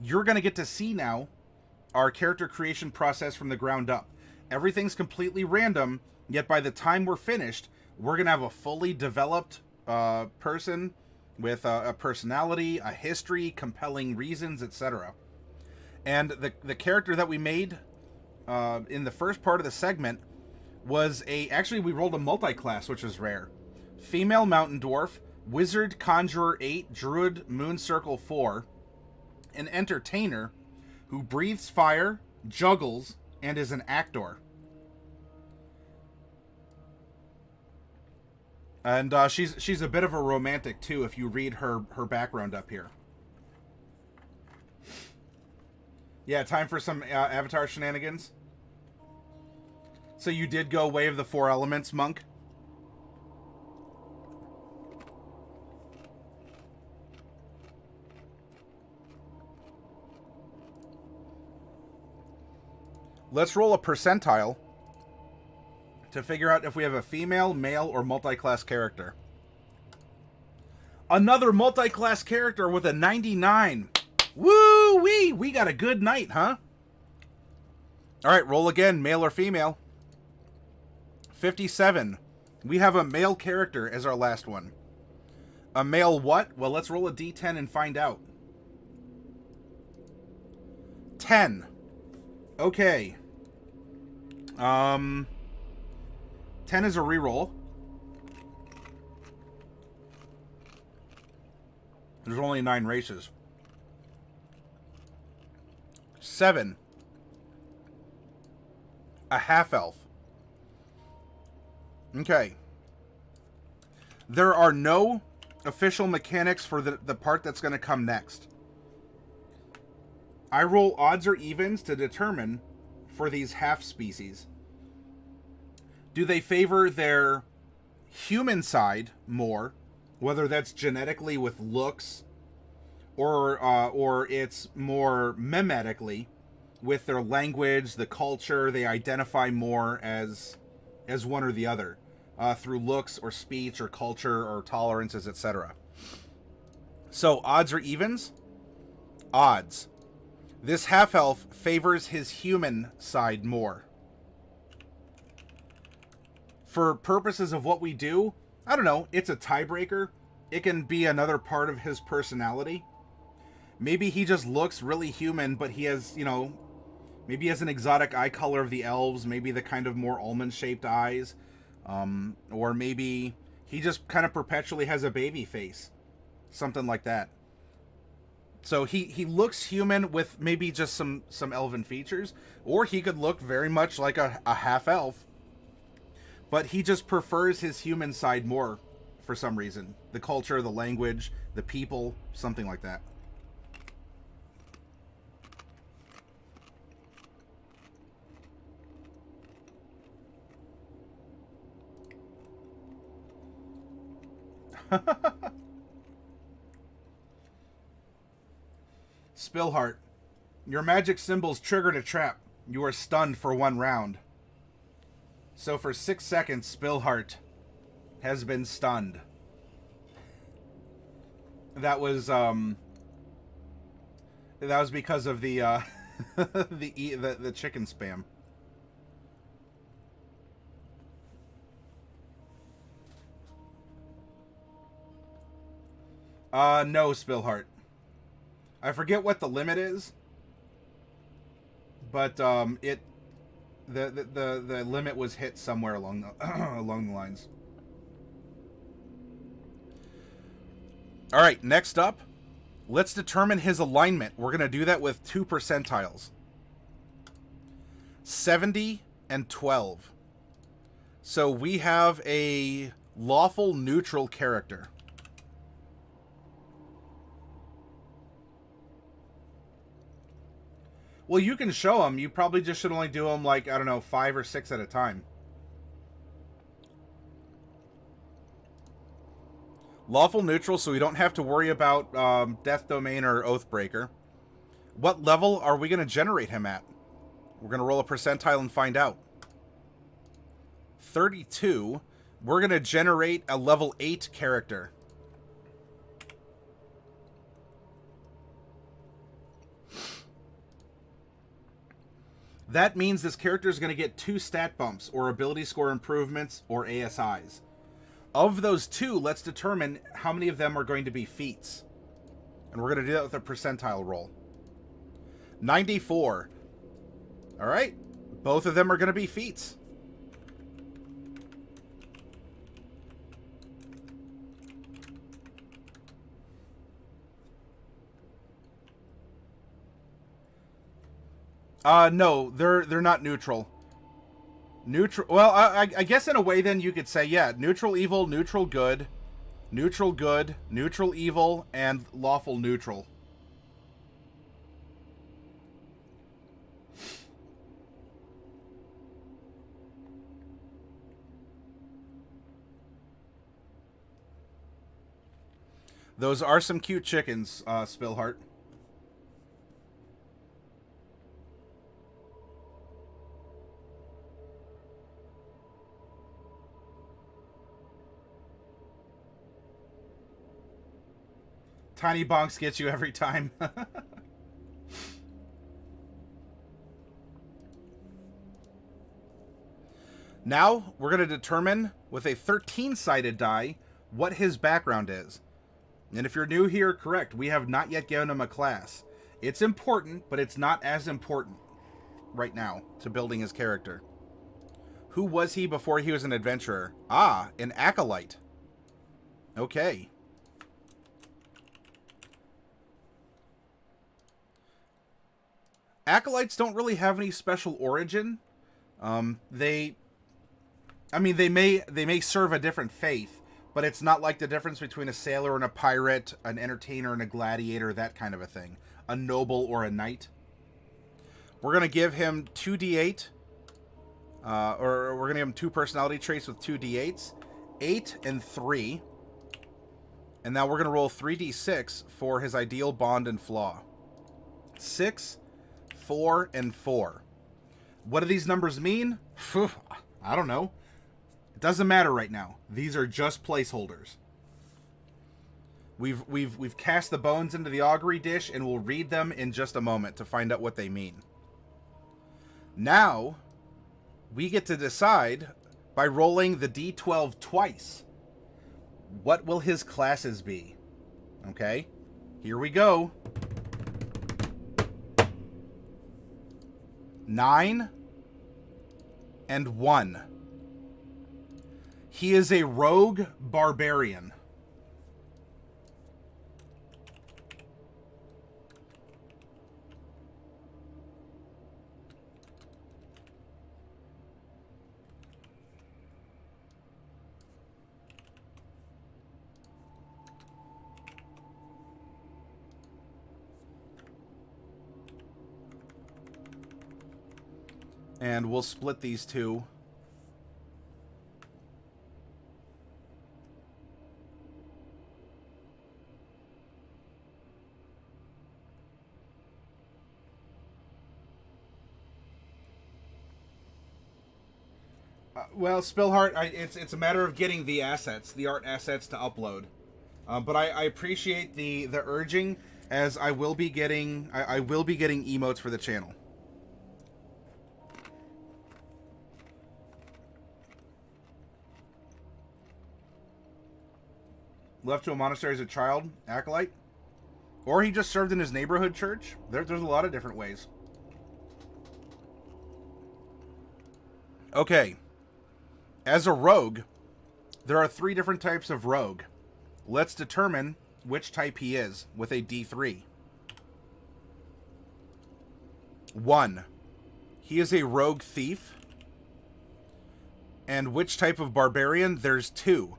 you're going to get to see now our character creation process from the ground up. Everything's completely random, yet by the time we're finished, we're going to have a fully developed person with a personality, a history, compelling reasons, etc. And the character that we made in the first part of the segment was actually we rolled a multi-class, which was rare. Female Mountain Dwarf, Wizard Conjurer 8, Druid Moon Circle 4, an entertainer who breathes fire, juggles, and is an actor. And she's a bit of a romantic too if you read her background up here. Yeah, time for some Avatar shenanigans. So you did go Way of the Four Elements, Monk? Let's roll a percentile to figure out if we have a female, male, or multi-class character. Another multi-class character with a 99. Woo-wee! We got a good night, huh? Alright, roll again, male or female. 57. We have a male character as our last one. A male what? Well, let's roll a d10 and find out. 10. Okay. 10 is a reroll. There's only 9 races. 7. A half-elf. Okay. There are no official mechanics for the part that's going to come next. I roll odds or evens to determine for these half species. Do they favor their human side more, whether that's genetically with looks, or it's more memetically with their language, the culture, they identify more as one or the other, through looks or speech or culture or tolerances, etc. So odds or evens? Odds. This half-elf favors his human side more. For purposes of what we do, I don't know, it's a tiebreaker. It can be another part of his personality. Maybe he just looks really human, but he has, maybe he has an exotic eye color of the elves, maybe the kind of more almond-shaped eyes, or maybe he just kind of perpetually has a baby face. Something like that. So he looks human with maybe just some elven features, or he could look very much like a half-elf, but he just prefers his human side more for some reason. The culture, the language, the people, something like that. Spillheart. Your magic symbols triggered a trap. You are stunned for 1 round. So for 6 seconds, Spillheart has been stunned. That was because of the the chicken spam. No, Spillheart. I forget what the limit is, but the limit was hit somewhere along the along the lines. All right, next up, let's determine his alignment. We're going to do that with 2 percentiles. 70 and 12. So we have a lawful neutral character. Well, you can show them. You probably just should only do them, like, I don't know, 5 or 6 at a time. Lawful neutral, so we don't have to worry about Death Domain or Oathbreaker. What level are we going to generate him at? We're going to roll a percentile and find out. 32. We're going to generate a level 8 character. That means this character is going to get 2 stat bumps, or ability score improvements, or ASIs. Of those 2, let's determine how many of them are going to be feats. And we're going to do that with a percentile roll. 94. Alright. Both of them are going to be feats. No, they're not neutral. Neutral. Well, I guess in a way, then you could say, yeah, neutral evil, neutral good, neutral evil, and lawful neutral. Those are some cute chickens, Spillheart. Tiny bonks gets you every time. Now, we're going to determine, with a 13-sided die, what his background is. And if you're new here, correct, we have not yet given him a class. It's important, but it's not as important right now to building his character. Who was he before he was an adventurer? Ah, an Acolyte. Okay. Acolytes don't really have any special origin. They may serve a different faith, but it's not like the difference between a sailor and a pirate, an entertainer and a gladiator, that kind of a thing. A noble or a knight. We're going to give him 2d8, or we're going to give him 2 personality traits with 2d8s, 8 and 3. And now we're going to roll 3d6 for his ideal bond and flaw. 6, 4, and 4. What do these numbers mean? I don't know. It doesn't matter right now. These are just placeholders. We've cast the bones into the augury dish, and we'll read them in just a moment to find out what they mean. Now, we get to decide by rolling the d12 twice. What will his classes be? Okay, here we go. 9 and 1. He is a rogue barbarian. And we'll split these two. Well, Spillheart, it's a matter of getting the assets, the art assets to upload. But I appreciate the urging, as I will be getting emotes for the channel. Left to a monastery as a child, Acolyte. Or he just served in his neighborhood church. There's a lot of different ways. Okay. As a rogue, there are 3 different types of rogue. Let's determine which type he is with a D3. 1. He is a rogue thief. And which type of barbarian? There's 2.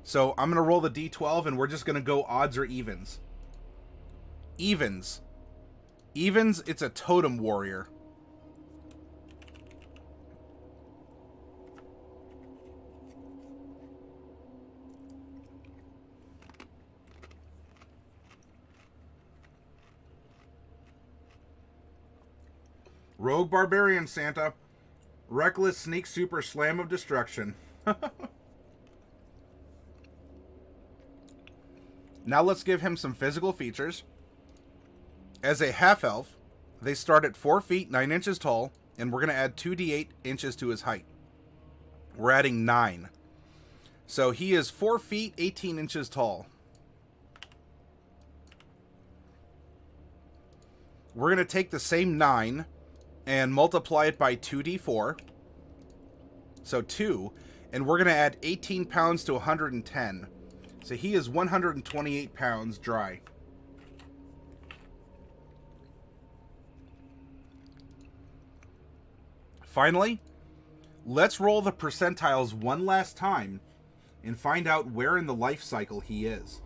So I'm going to roll the D12 and we're just going to go odds or evens. Evens. Evens, it's a totem warrior. Rogue Barbarian, Santa. Reckless Sneak Super Slam of Destruction. Now let's give him some physical features. As a half-elf, they start at 4 feet 9 inches tall and we're going to add 2d8 inches to his height. We're adding 9. So he is 4 feet, 18 inches tall. We're going to take the same 9 and multiply it by 2d4. So 2. And we're going to add 18 pounds to 110. So he is 128 pounds dry. Finally, let's roll the percentiles one last time and find out where in the life cycle he is.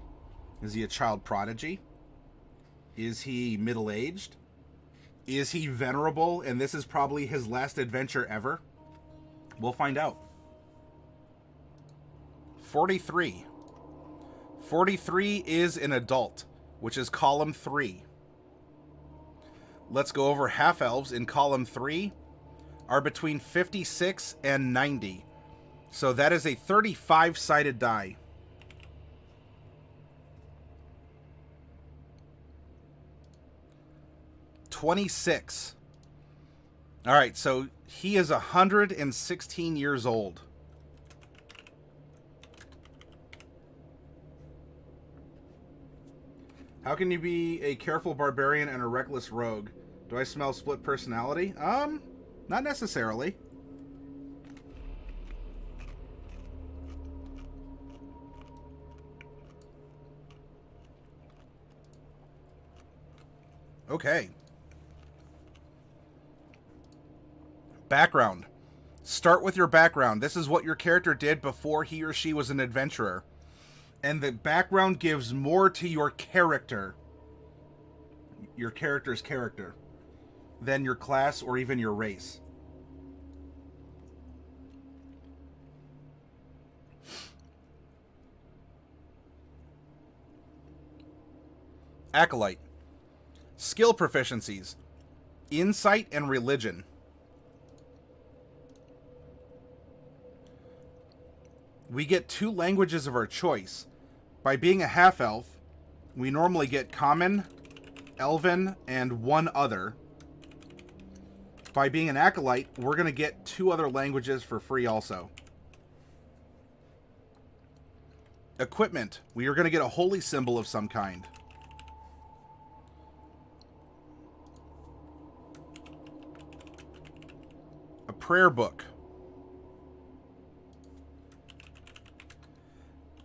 Is he a child prodigy? Is he middle-aged? Is he venerable and this is probably his last adventure ever? We'll find out. 43. 43 is an adult, which is column 3. Let's go over half-elves in column 3 are between 56 and 90. So that is a 35-sided die. $26. All right, so he is 116 years old. How can you be a careful barbarian and a reckless rogue? Do I smell split personality? Not necessarily. Okay. Background. Start with your background. This is what your character did before he or she was an adventurer. And the background gives more to your character, your character's character, than your class or even your race. Acolyte. Skill proficiencies. Insight and religion. We get 2 languages of our choice. By being a half-elf, we normally get Common, Elven, and 1 other. By being an Acolyte, we're going to get 2 other languages for free also. Equipment. We are going to get a holy symbol of some kind. A prayer book.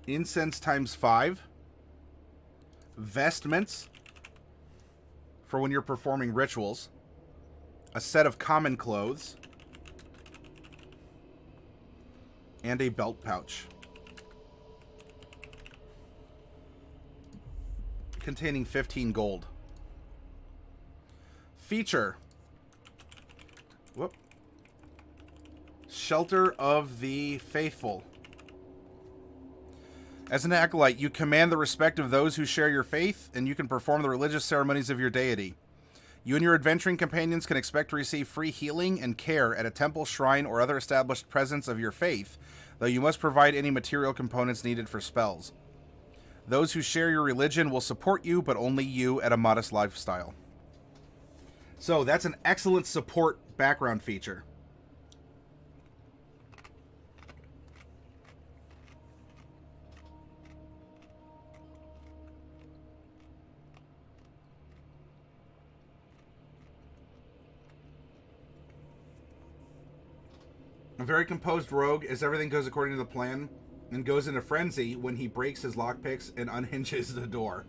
Incense times 5. Vestments for when you're performing rituals. A set of common clothes. And a belt pouch. Containing 15 gold. Feature. Whoop. Shelter of the Faithful. As an acolyte, you command the respect of those who share your faith, and you can perform the religious ceremonies of your deity. You and your adventuring companions can expect to receive free healing and care at a temple, shrine, or other established presence of your faith, though you must provide any material components needed for spells. Those who share your religion will support you, but only you at a modest lifestyle. So that's an excellent support background feature. A very composed rogue, as everything goes according to the plan, and goes into frenzy when he breaks his lockpicks and unhinges the door.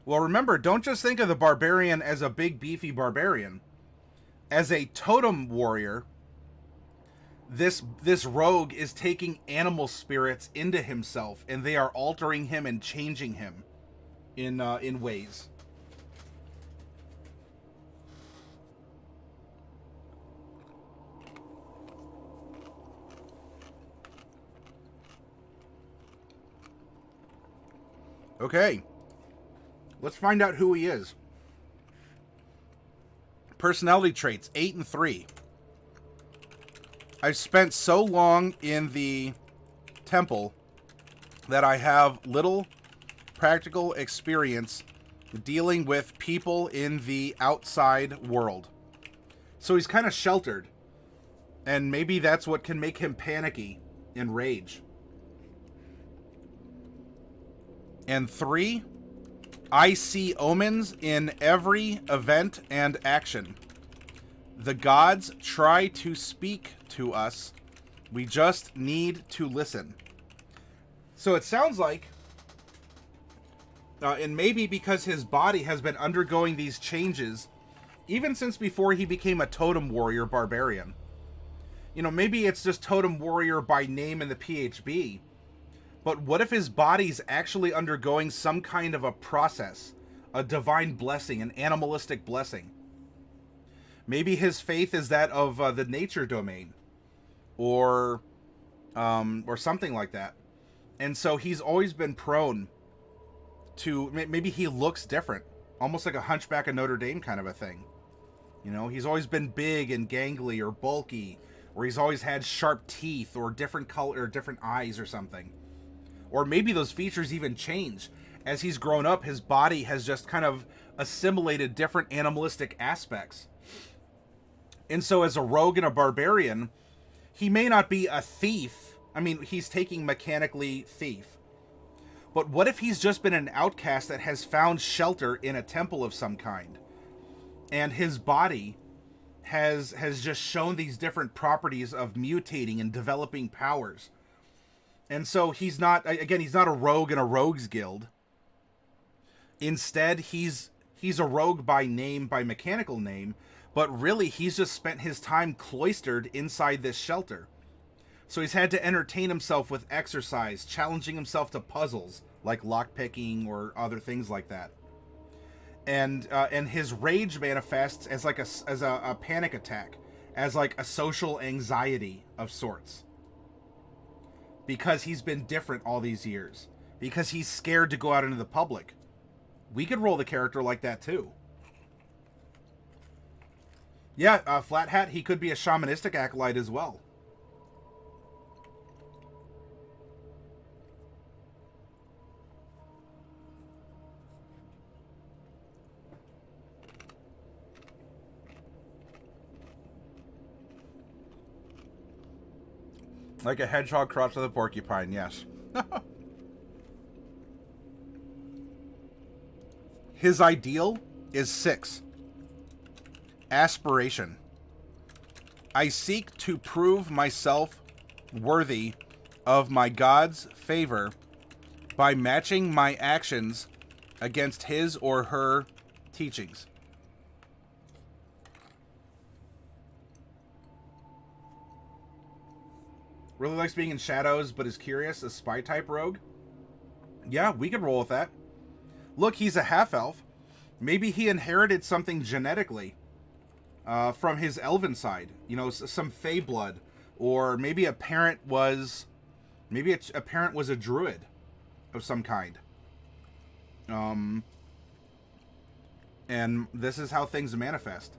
Well, remember, don't just think of the barbarian as a big, beefy barbarian. As a totem warrior, this rogue is taking animal spirits into himself, and they are altering him and changing him in ways. Okay. Let's find out who he is. Personality traits, 8 and 3. I've spent so long in the temple that I have little practical experience dealing with people in the outside world. So he's kind of sheltered. And maybe that's what can make him panicky and rage. And 3, I see omens in every event and action. The gods try to speak to us. We just need to listen. So it sounds like, and maybe because his body has been undergoing these changes, even since before he became a totem warrior barbarian. You know, maybe it's just totem warrior by name in the PHB. But what if his body's actually undergoing some kind of a process, a divine blessing, an animalistic blessing? Maybe his faith is that of the nature domain, or something like that. And so he's always been prone to, maybe he looks different, almost like a Hunchback of Notre Dame kind of a thing. You know, he's always been big and gangly or bulky, or he's always had sharp teeth or different color or different eyes or something. Or maybe those features even change. As he's grown up, his body has just kind of assimilated different animalistic aspects. And so as a rogue and a barbarian, he may not be a thief. I mean, he's taking mechanically thief. But what if he's just been an outcast that has found shelter in a temple of some kind? And his body has just shown these different properties of mutating and developing powers. And so he's not, again, he's not a rogue in a rogue's guild. Instead, he's a rogue by name, by mechanical name, but really he's just spent his time cloistered inside this shelter. So he's had to entertain himself with exercise, challenging himself to puzzles like lockpicking or other things like that. And his rage manifests as like a panic attack, as like a social anxiety of sorts. Because he's been different all these years. Because he's scared to go out into the public. We could roll the character like that too. Yeah, Flathead, he could be a shamanistic acolyte as well. Like a hedgehog crossed with a porcupine, yes. His ideal is 6. Aspiration. I seek to prove myself worthy of my God's favor by matching my actions against his or her teachings. Really likes being in shadows, but is curious. A spy type rogue. Yeah, we could roll with that. Look, he's a half-elf. Maybe he inherited something genetically from his elven side. You know, some fey blood. Or maybe a parent was... Maybe a parent was a druid of some kind. And this is how things manifest.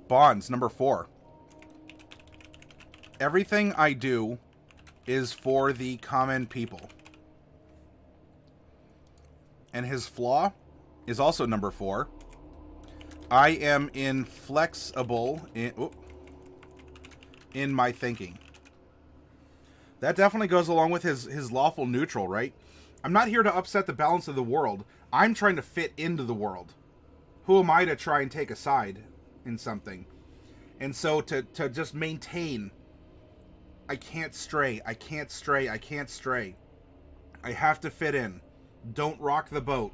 Bonds, number 4. Everything I do is for the common people. And his flaw is also number 4. I am inflexible in my thinking. That definitely goes along with his lawful neutral, right? I'm not here to upset the balance of the world. I'm trying to fit into the world. Who am I to try and take a side in something? And so to just maintain, I can't stray, I can't stray, I can't stray. I have to fit in. Don't rock the boat.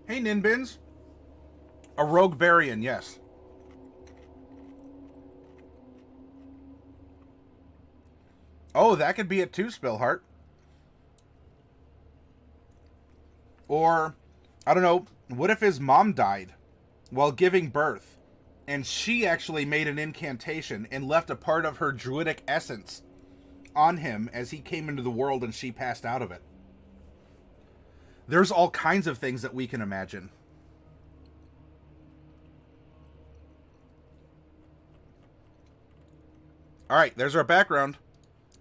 Hey, Ninbins. A rogue Barbarian, yes. Oh, that could be it too, Spillheart. Or, I don't know, what if his mom died while giving birth, and she actually made an incantation and left a part of her druidic essence on him as he came into the world and she passed out of it? There's all kinds of things that we can imagine. All right, there's our background.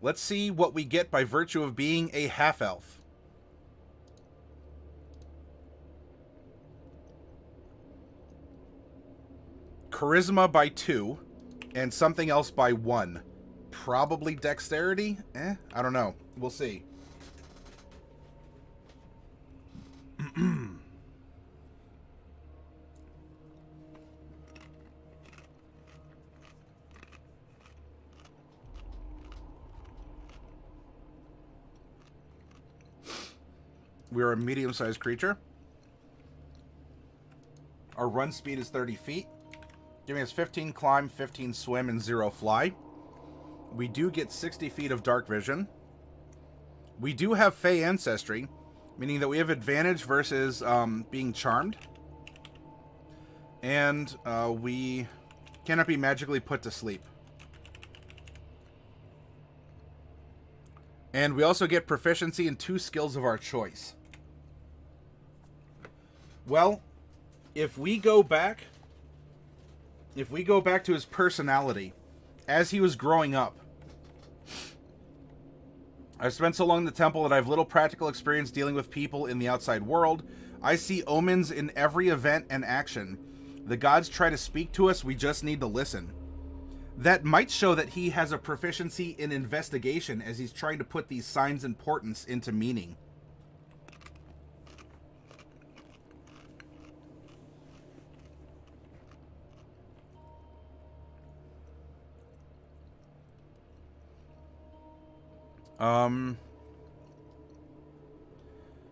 Let's see what we get by virtue of being a half-elf. Charisma by 2, and something else by 1. Probably dexterity? I don't know. We'll see. We're a medium-sized creature. Our run speed is 30 feet, giving us 15 climb, 15 swim, and 0 fly. We do get 60 feet of dark vision. We do have Fey ancestry, meaning that we have advantage versus being charmed. And we cannot be magically put to sleep. And we also get proficiency in 2 skills of our choice. Well, if we go back to his personality as he was growing up, I've spent so long in the temple that I have little practical experience dealing with people in the outside world. I see omens in every event and action. The gods try to speak to us, we just need to listen. That might show that he has a proficiency in investigation as he's trying to put these signs and portents into meaning.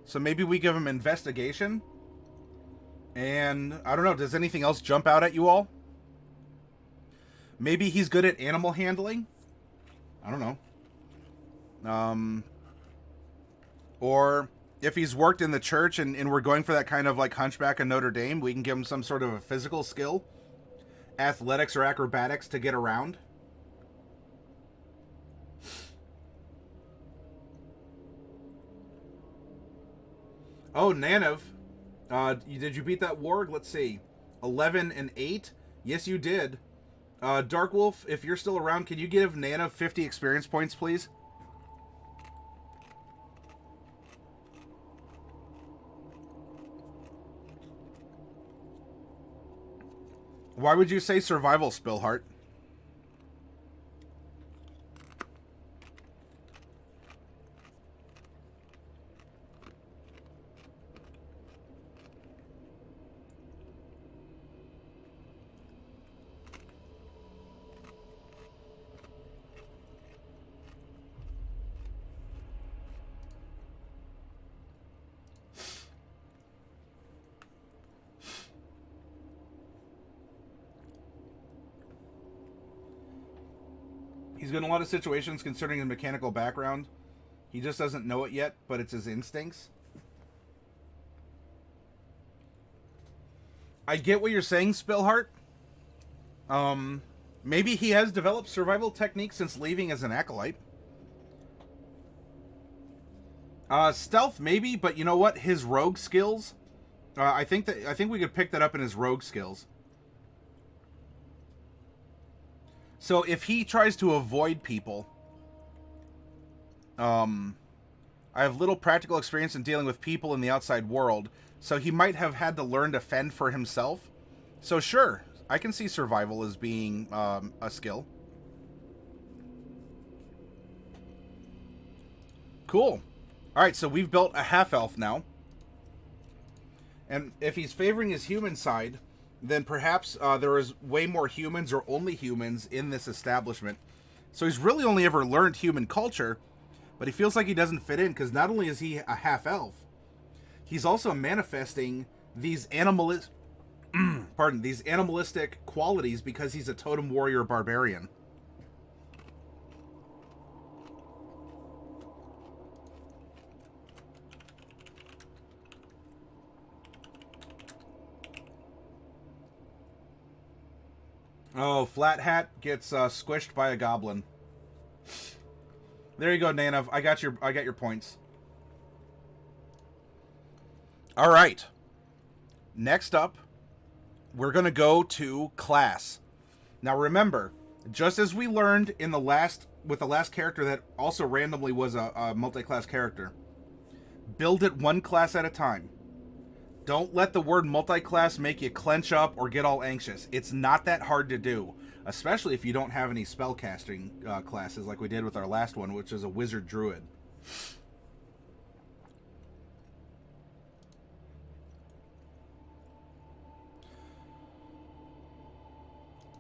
So maybe we give him investigation. And I don't know, does anything else jump out at you all? Maybe he's good at animal handling? I don't know. Or if he's worked in the church and we're going for that kind of like Hunchback of Notre Dame, we can give him some sort of a physical skill. Athletics or acrobatics to get around. Oh, Nanav. Did you beat that warg? Let's see. 11 and 8? Yes, you did. Dark Wolf, if you're still around, can you give Nanav 50 experience points, please? Why would you say survival, Spillheart? He's good in a lot of situations concerning his mechanical background. He just doesn't know it yet, but it's his instincts. I get what you're saying, Spillheart. Maybe he has developed survival techniques since leaving as an Acolyte. Stealth, maybe, but you know what? His rogue skills, I think we could pick that up in his rogue skills. So if he tries to avoid people, I have little practical experience in dealing with people in the outside world, so he might have had to learn to fend for himself. So sure, I can see survival as being a skill. Cool. All right, so we've built a half-elf now. And if he's favoring his human side, then perhaps there is way more humans or only humans in this establishment. So he's really only ever learned human culture, but he feels like he doesn't fit in because not only is he a half-elf, he's also manifesting these these animalistic qualities because he's a totem warrior barbarian. Oh, Flat Hat gets squished by a goblin. There you go, Nanav. I got your points. All right. Next up, we're going to go to class. Now remember, just as we learned in the last with the last character that also randomly was a multi-class character, build it one class at a time. Don't let the word multi-class make you clench up or get all anxious. It's not that hard to do, especially if you don't have any spellcasting classes like we did with our last one, which is a wizard druid.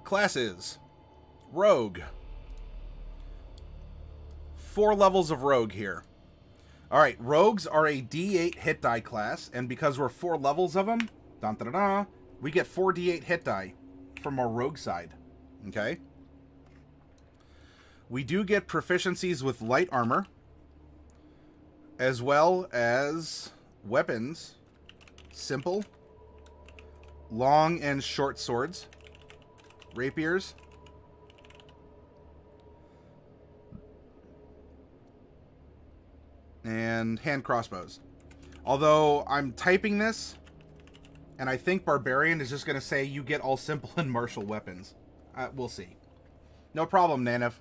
Classes. Rogue. 4 levels of rogue here. Alright, rogues are a D8 hit die class, and because we're 4 levels of them, we get 4 D8 hit die from our rogue side. Okay? We do get proficiencies with light armor, as well as weapons, simple, long and short swords, rapiers, and hand crossbows. Although I'm typing this, and I think Barbarian is just going to say you get all simple and martial weapons. We'll see. No problem, Nanav.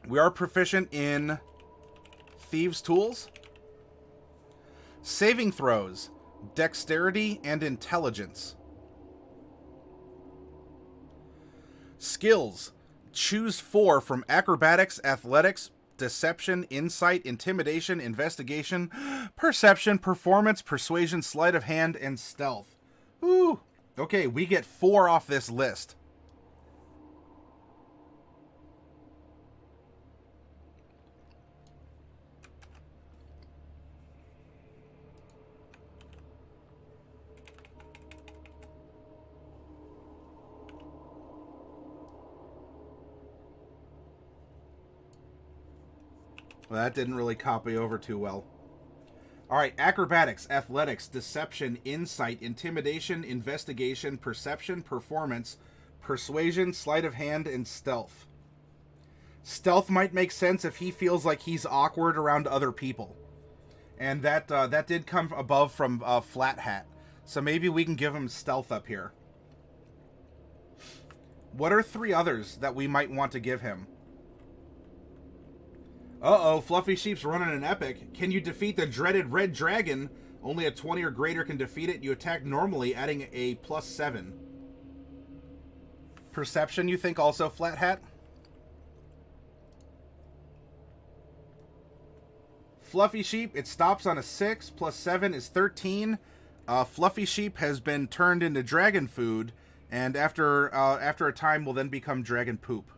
We are proficient in thieves' tools, saving throws, dexterity, and intelligence. Skills. Choose 4 from acrobatics, athletics, deception, insight, intimidation, investigation, perception, performance, persuasion, sleight of hand, and stealth. Ooh. Okay, we get 4 off this list. Well, that didn't really copy over too well. Alright, acrobatics, athletics, deception, insight, intimidation, investigation, perception, performance, persuasion, sleight of hand, and stealth. Stealth might make sense if he feels like he's awkward around other people. And that did come above from Flathead. So maybe we can give him stealth up here. What are 3 others that we might want to give him? Uh-oh, Fluffy Sheep's running an epic. Can you defeat the dreaded red dragon? Only a 20 or greater can defeat it. You attack normally, adding a +7. Perception, you think also, Flat Hat? Fluffy Sheep, it stops on a 6. +7 is 13. Fluffy Sheep has been turned into dragon food, and after a time will then become dragon poop.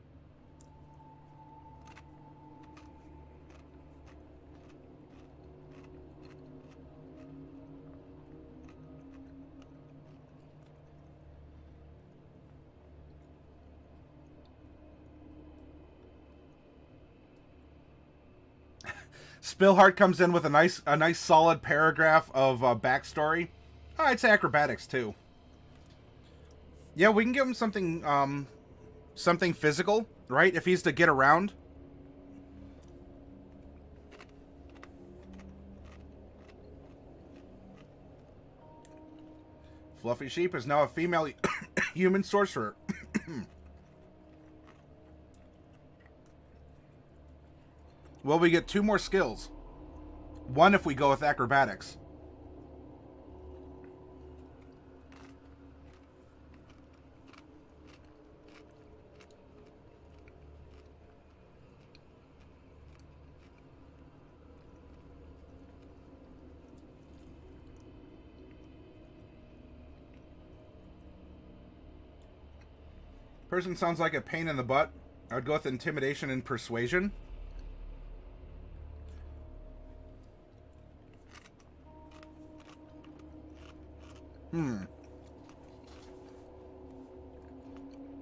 Spillheart comes in with a nice solid paragraph of backstory. It's acrobatics too. Yeah, we can give him something something physical, right? If he's to get around. Fluffy Sheep is now a female human sorcerer. Well, we get 2 more skills. 1 if we go with acrobatics. Person sounds like a pain in the butt. I would go with intimidation and persuasion.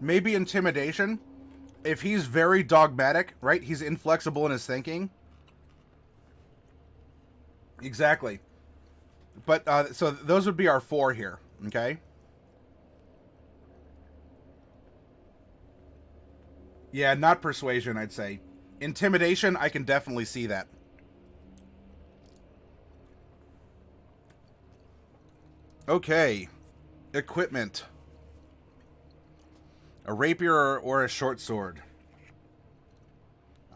Maybe intimidation. If he's very dogmatic, right? He's inflexible in his thinking. Exactly. But, so those would be our 4 here, okay? Yeah, not persuasion, I'd say. Intimidation, I can definitely see that. Okay. Equipment. A rapier or a short sword?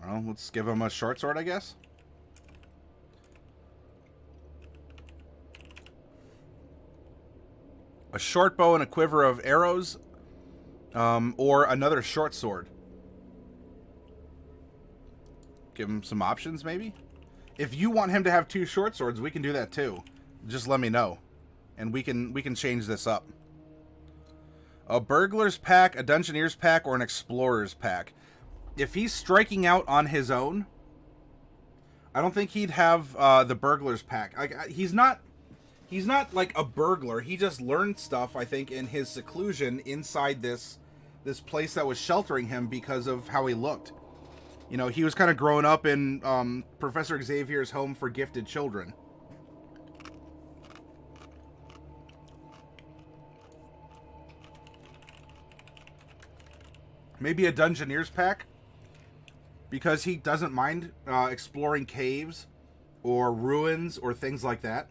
I don't know. Let's give him a short sword, I guess. A short bow and a quiver of arrows, or another short sword. Give him some options, maybe? If you want him to have 2 short swords, we can do that too. Just let me know, and we can change this up. A burglar's pack, a dungeoneer's pack, or an explorer's pack. If he's striking out on his own, I don't think he'd have the burglar's pack. He's not like a burglar. He just learned stuff, I think, in his seclusion inside this place that was sheltering him because of how he looked. You know, he was kind of growing up in Professor Xavier's home for gifted children. Maybe a dungeoneer's pack, because he doesn't mind exploring caves or ruins or things like that.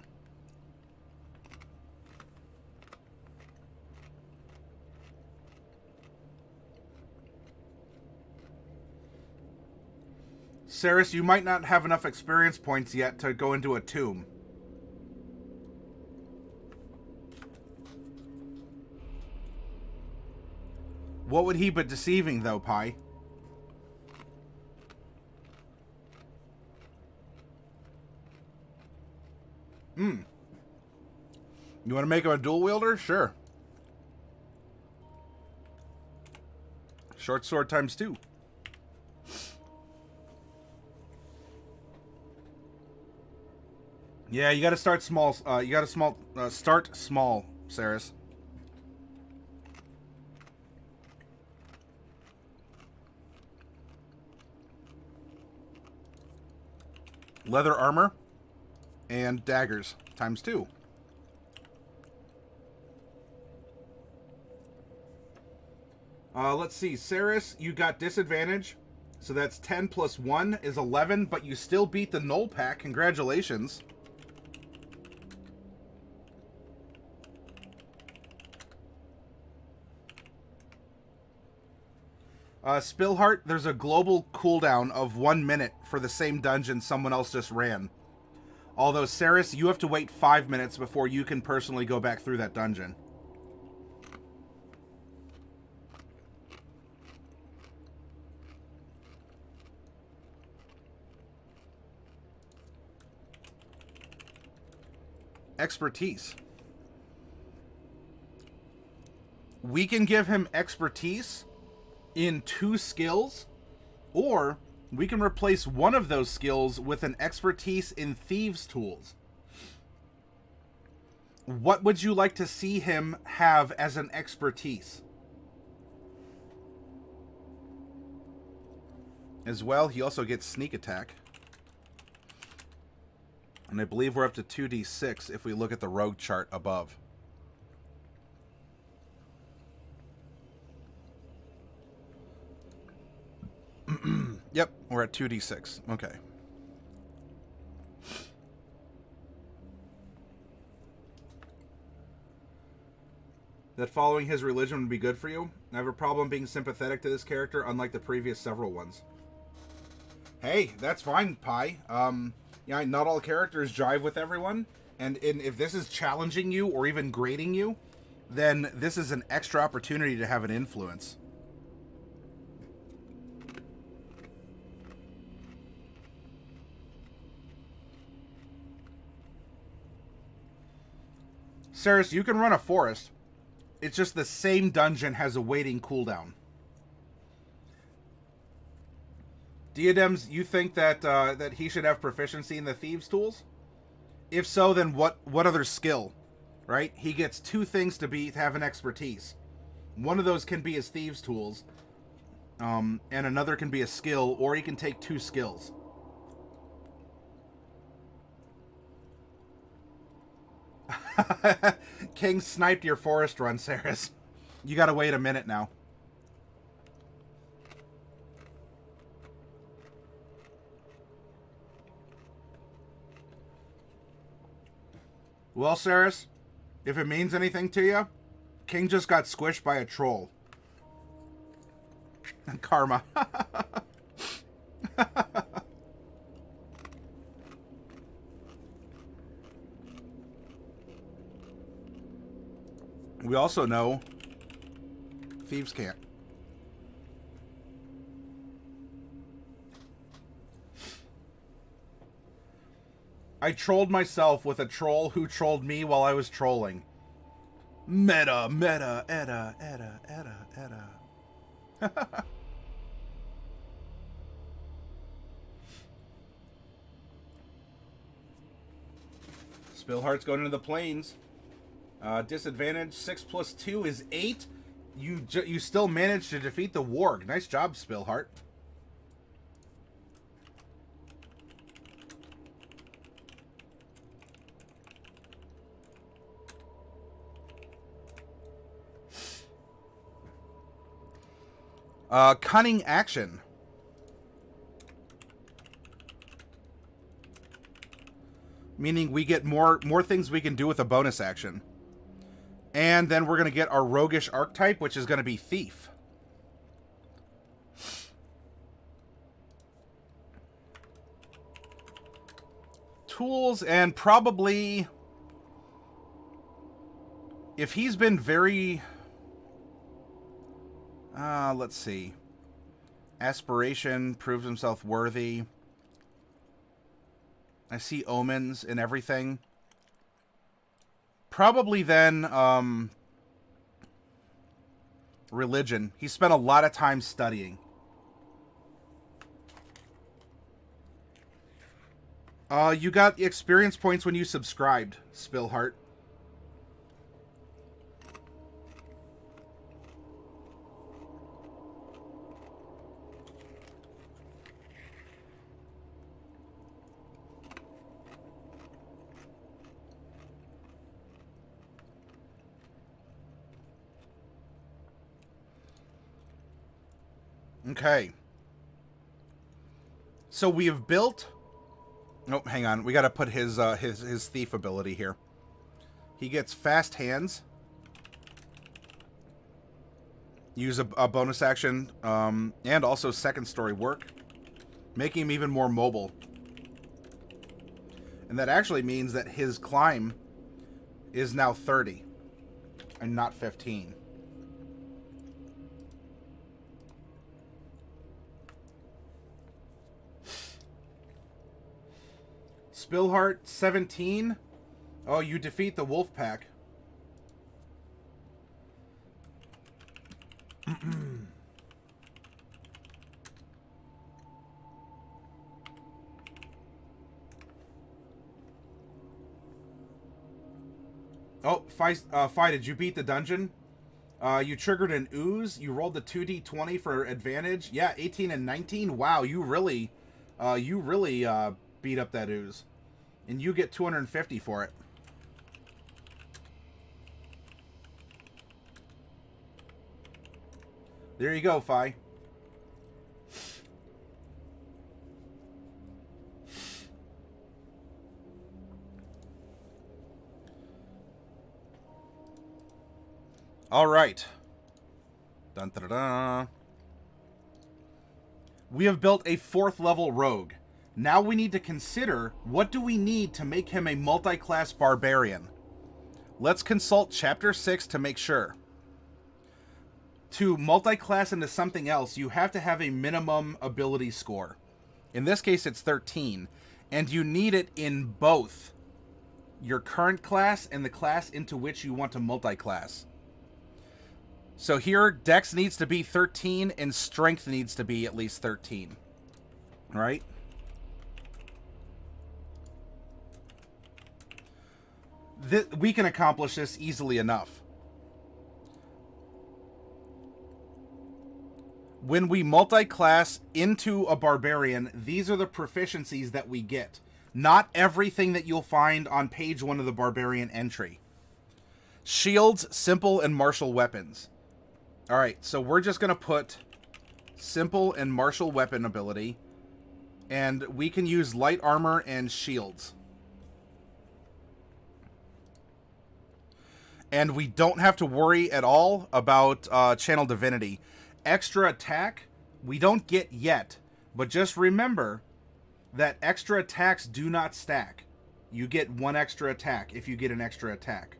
Saris, you might not have enough experience points yet to go into a tomb. What would he but deceiving, though, Pi? You want to make him a dual wielder? Sure. Short sword times 2. Yeah, you got to start small. You got to start small, Saris. Leather armor and daggers times 2. Let's see, Saris, you got disadvantage, so that's 10 plus 1 is 11, but you still beat the Null Pack. Congratulations. Spillheart, there's a global cooldown of 1 minute for the same dungeon someone else just ran. Although, Saris, you have to wait 5 minutes before you can personally go back through that dungeon. Expertise. We can give him expertise in 2 skills, or we can replace one of those skills with an expertise in thieves tools. What would you like to see him have as an expertise? As well, he also gets sneak attack. And I believe we're up to 2d6 if we look at the rogue chart above. Yep, we're at 2d6. Okay. That following his religion would be good for you? I have a problem being sympathetic to this character, unlike the previous several ones. Hey, that's fine, Pi. Yeah, not all characters jive with everyone, and if this is challenging you or even grading you, then this is an extra opportunity to have an influence. Saris, you can run a forest. It's just the same dungeon has a waiting cooldown. Diadems, you think that that he should have proficiency in the thieves tools? If so, then what other skill? Right? He gets 2 things to have an expertise. One of those can be his thieves tools, and another can be a skill, or he can take 2 skills. King sniped your forest run, Saris. You gotta wait a minute now. Well, Saris, If it means anything to you, King just got squished by a troll. Karma. We also know thieves can't. I trolled myself with a troll who trolled me while I was trolling. Meta, meta, edda, edda, edda, edda. Spillheart's going into the plains. Disadvantage 6 plus 2 is 8. You still managed to defeat the warg. Nice job, Spillheart. Cunning action. Meaning we get more things we can do with a bonus action. And then we're going to get our roguish archetype, which is going to be Thief. Tools, and probably... if he's been very... let's see. Aspiration, proves himself worthy. I see omens and everything. Probably then, religion. He spent a lot of time studying. You got experience points when you subscribed, Spillheart. Okay. So we have built... oh, hang on. We got to put his thief ability here. He gets fast hands. Use a bonus action. And also second story work. Making him even more mobile. And that actually means that his climb is now 30. And not 15. Spillheart, 17. Oh, you defeat the wolf pack. Oh, Fi, did you beat the dungeon? You triggered an ooze. You rolled the 2d20 for advantage. Yeah, 18 and 19. Wow, you really beat up that ooze. And you get 250 for it. There you go, Fi. All right. Dun, da, da, da. We have built a 4th level rogue. Now we need to consider, what do we need to make him a multi-class barbarian? Let's consult Chapter 6 to make sure. To multi-class into something else, you have to have a minimum ability score. In this case, it's 13. And you need it in both your current class and the class into which you want to multi-class. So here, Dex needs to be 13 and Strength needs to be at least 13. All right? We can accomplish this easily enough. When we multi-class into a barbarian, these are the proficiencies that we get. Not everything that you'll find on page 1 of the barbarian entry. Shields, simple, and martial weapons. Alright, so we're just going to put simple and martial weapon ability. And we can use light armor and shields. And we don't have to worry at all about Channel Divinity. Extra attack, we don't get yet. But just remember that extra attacks do not stack. You get one extra attack if you get an extra attack.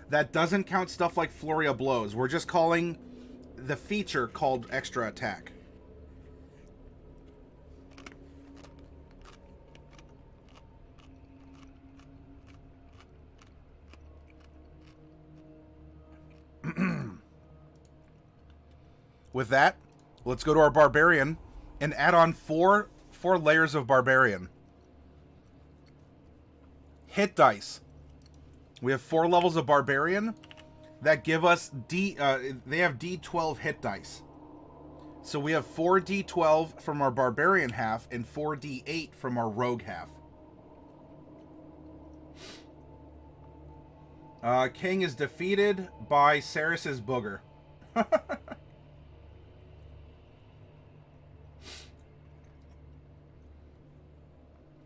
That doesn't count stuff like Flurry of Blows. We're just calling the feature called extra attack. With that, let's go to our Barbarian and add on four layers of Barbarian. Hit dice. We have 4 levels of Barbarian that give us they have D12 hit dice. So we have 4 D12 from our Barbarian half and 4 D8 from our Rogue half. King is defeated by Ceres's booger.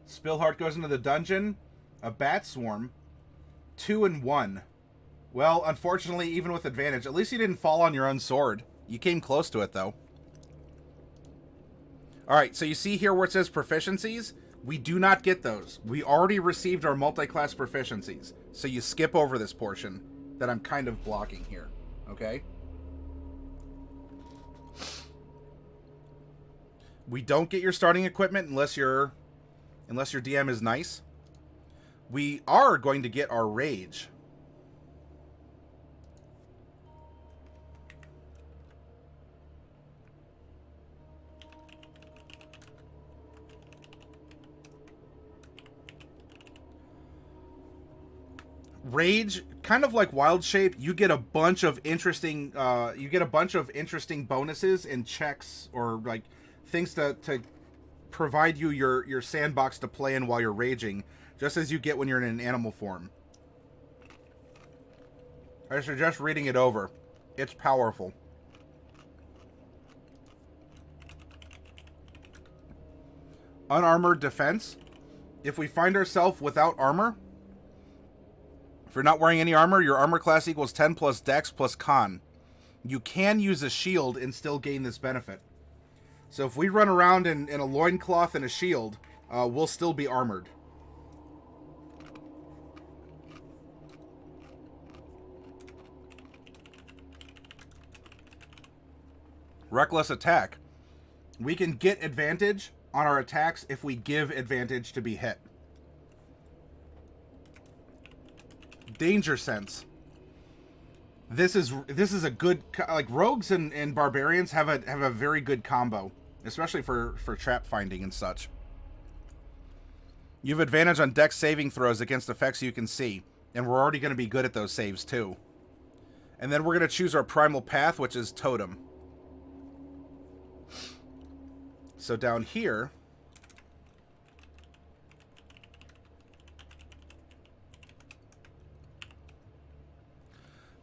Spillheart goes into the dungeon. A bat swarm. 2 and 1. Well, unfortunately, even with advantage, at least you didn't fall on your own sword. You came close to it, though. Alright, so you see here where it says proficiencies? We do not get those. We already received our multi-class proficiencies. So you skip over this portion that I'm kind of blocking here. Okay? We don't get your starting equipment unless your DM is nice. We are going to get our rage. Rage, kind of like Wild Shape, you get a bunch of interesting bonuses and checks, or like things to provide you your sandbox to play in while you're raging, just as you get when you're in an animal form. I suggest reading it over. It's powerful. Unarmored defense. If we find ourselves without armor, if you're not wearing any armor, your armor class equals 10 plus dex plus con. You can use a shield and still gain this benefit. So if we run around in a loincloth and a shield, we'll still be armored. Reckless attack. We can get advantage on our attacks if we give advantage to be hit. Danger sense. This is a good, like, rogues and barbarians have a very good combo, especially for trap finding and such. You have advantage on dex saving throws against effects you can see, and we're already going to be good at those saves too. And then we're going to choose our primal path, which is Totem. So down here,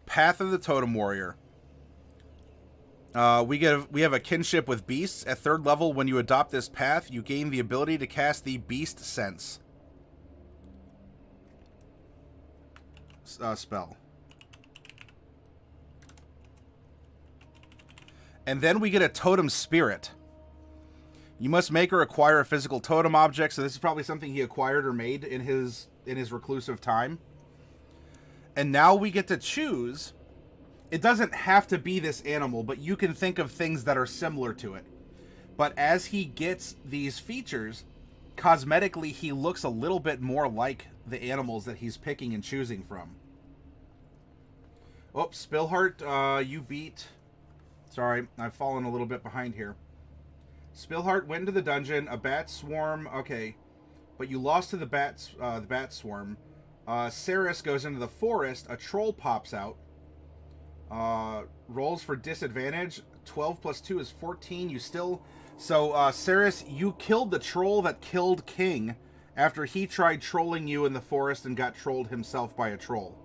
Path of the Totem Warrior. We have a kinship with beasts. At 3rd level, when you adopt this path, you gain the ability to cast the Beast Sense spell. And then we get a Totem Spirit. You must make or acquire a physical totem object. So this is probably something he acquired or made in his reclusive time. And now we get to choose. It doesn't have to be this animal, but you can think of things that are similar to it. But as he gets these features, cosmetically he looks a little bit more like the animals that he's picking and choosing from. Oh, Spillheart, you beat... Sorry, I've fallen a little bit behind here. Spillheart went into the dungeon, a bat swarm, okay. But you lost to the bat swarm. Ceres goes into the forest, a troll pops out. Rolls for disadvantage. 12 plus 2 is 14. You still... So, Ceres, you killed the troll that killed King after he tried trolling you in the forest and got trolled himself by a troll.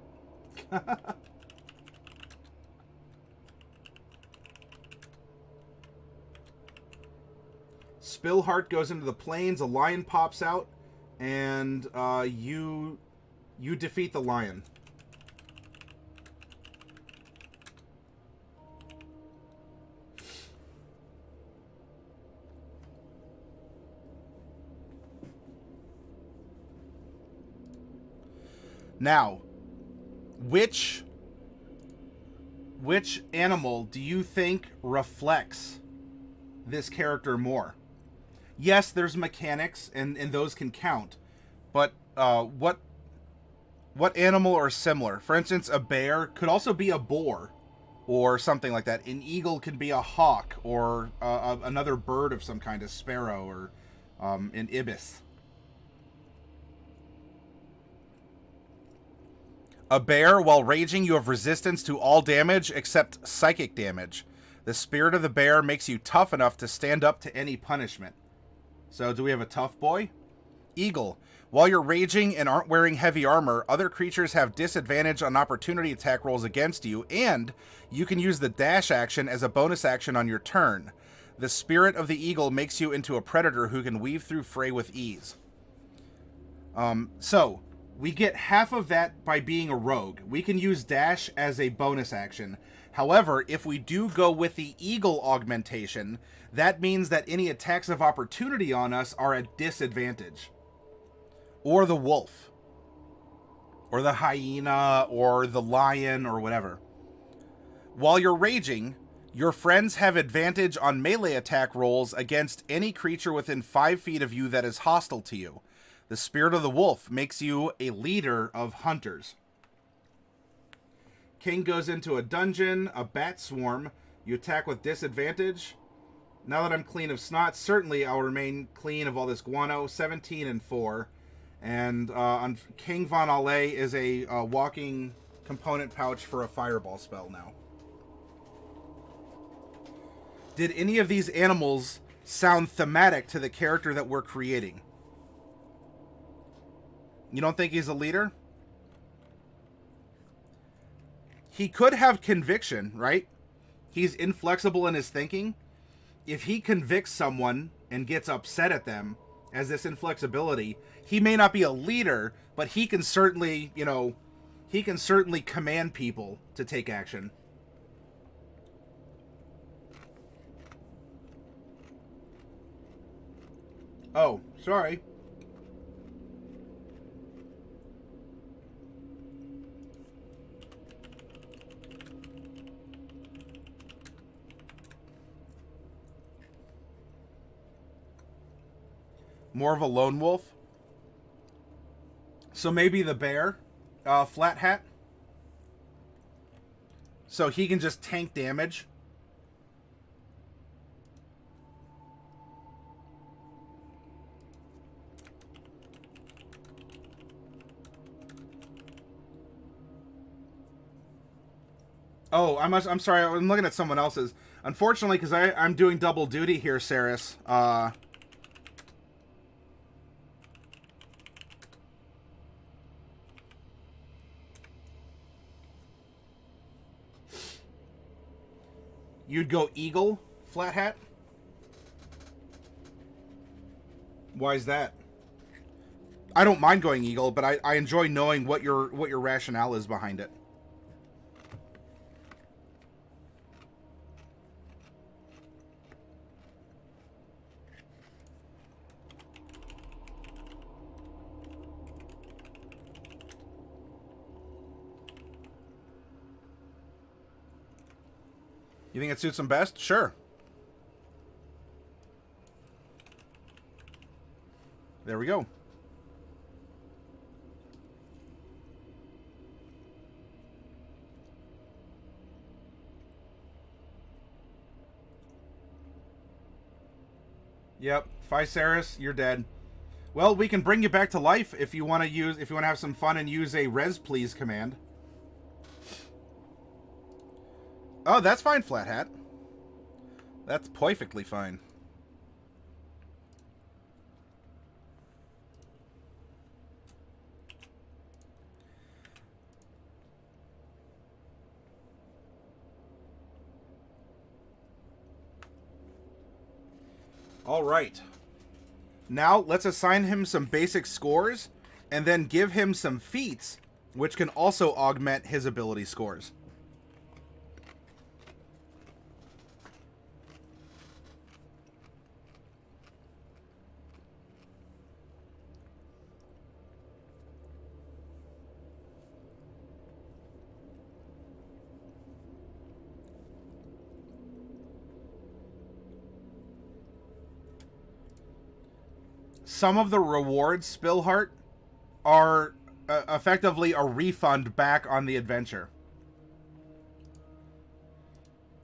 Spillheart goes into the plains, a lion pops out, and you You defeat the lion. Now, which animal do you think reflects this character more? Yes, there's mechanics, and those can count, but what animal are similar? For instance, a bear could also be a boar, or something like that. An eagle can be a hawk, or another bird of some kind, a sparrow, or an ibis. A bear, while raging, you have resistance to all damage except psychic damage. The spirit of the bear makes you tough enough to stand up to any punishment. So, do we have a tough boy? Eagle. While you're raging and aren't wearing heavy armor, other creatures have disadvantage on opportunity attack rolls against you, and you can use the dash action as a bonus action on your turn. The spirit of the eagle makes you into a predator who can weave through fray with ease. So, we get half of that by being a rogue. We can use dash as a bonus action. However, if we do go with the eagle augmentation, that means that any attacks of opportunity on us are at disadvantage. Or the wolf. Or the hyena, or the lion, or whatever. While you're raging, your friends have advantage on melee attack rolls against any creature within 5 feet of you that is hostile to you. The spirit of the wolf makes you a leader of hunters. King goes into a dungeon, a bat swarm. You attack with disadvantage. Now that I'm clean of snot, certainly I'll remain clean of all this guano. 17 and 4. And on King Von Ale is a walking component pouch for a fireball spell now. Did any of these animals sound thematic to the character that we're creating? You don't think he's a leader? He could have conviction, right? He's inflexible in his thinking. If he convicts someone and gets upset at them as this inflexibility, he may not be a leader, but he can certainly, he can certainly command people to take action. Oh, sorry. More of a lone wolf. So maybe the bear, Flathead. So he can just tank damage. Oh, I'm sorry. I'm looking at someone else's. Unfortunately, because I'm doing double duty here, Saris. You'd go eagle, Flathead? Why is that? I don't mind going eagle, but I enjoy knowing what your rationale is behind it. You think it suits them best? Sure. There we go. Yep, Physaris, you're dead. Well, we can bring you back to life if you want to have some fun and use a res please command. Oh, that's fine, Flathead. That's perfectly fine. All right. Now, let's assign him some basic scores and then give him some feats, which can also augment his ability scores. Some of the rewards, Spillheart, are effectively a refund back on the adventure.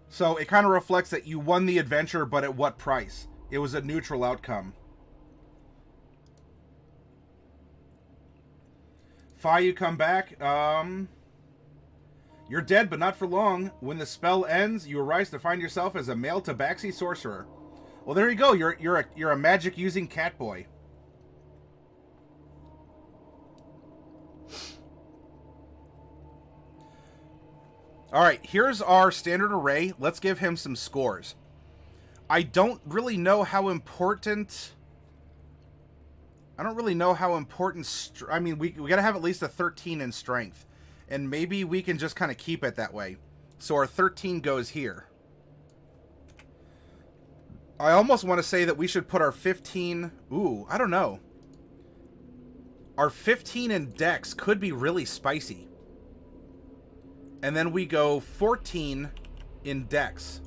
So it kind of reflects that you won the adventure, but at what price? It was a neutral outcome. Fi, you come back. You're dead, but not for long. When the spell ends, you arise to find yourself as a male tabaxi sorcerer. Well, there you go. You're a magic using cat boy. All right, here's our standard array. Let's give him some scores. I don't really know how important... I mean, we got to have at least a 13 in strength. And maybe we can just kind of keep it that way. So our 13 goes here. I almost want to say that we should put our 15... Ooh, I don't know. Our 15 in dex could be really spicy. And then we go 14 in dex.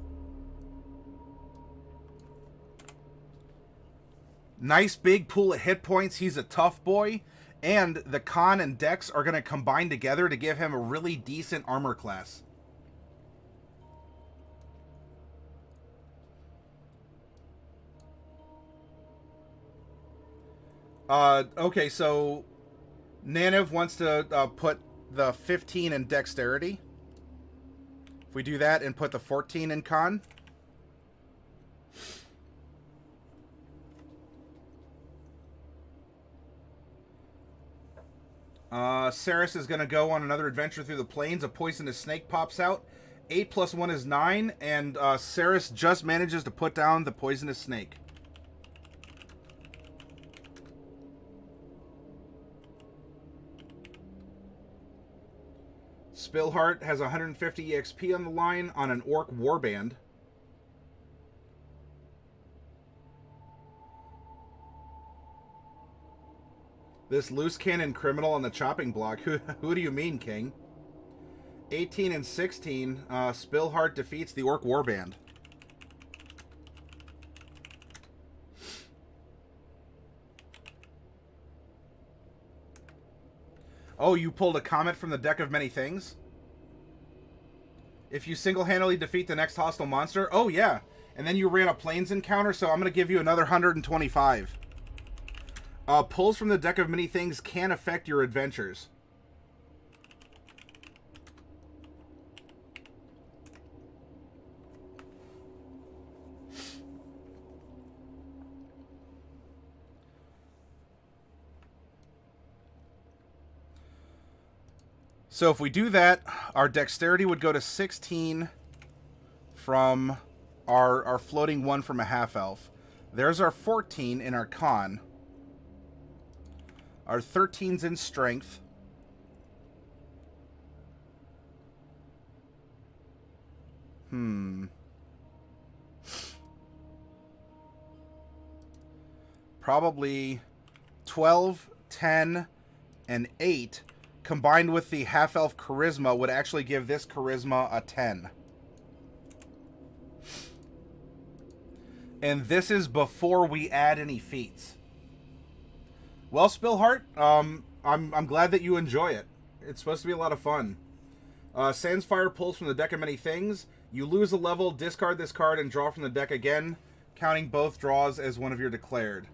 Nice big pool of hit points. He's a tough boy. And the con and dex are going to combine together to give him a really decent armor class. Okay, so Naniv wants to put the 15 in dexterity. If we do that and put the 14 in con. Saris is going to go on another adventure through the plains. A poisonous snake pops out. 8 plus 1 is 9, and Saris just manages to put down the poisonous snake. Spillheart has 150 EXP on the line on an orc warband. This loose cannon criminal on the chopping block. Who do you mean, King? 18 and 16. Spillheart defeats the orc warband. Oh, you pulled a comet from the deck of many things? If you single-handedly defeat the next hostile monster? Oh, yeah. And then you ran a plains encounter, so I'm going to give you another 125. Pulls from the deck of many things can affect your adventures. So if we do that, our dexterity would go to 16 from our floating one from a half-elf. There's our 14 in our con. Our 13's in strength. Probably 12, 10, and 8... combined with the half-elf charisma would actually give this charisma a 10. And this is before we add any feats. Well, Spillheart, I'm glad that you enjoy it. It's supposed to be a lot of fun. Sandsfire pulls from the deck of many things. You lose a level, discard this card, and draw from the deck again, counting both draws as one of your declared.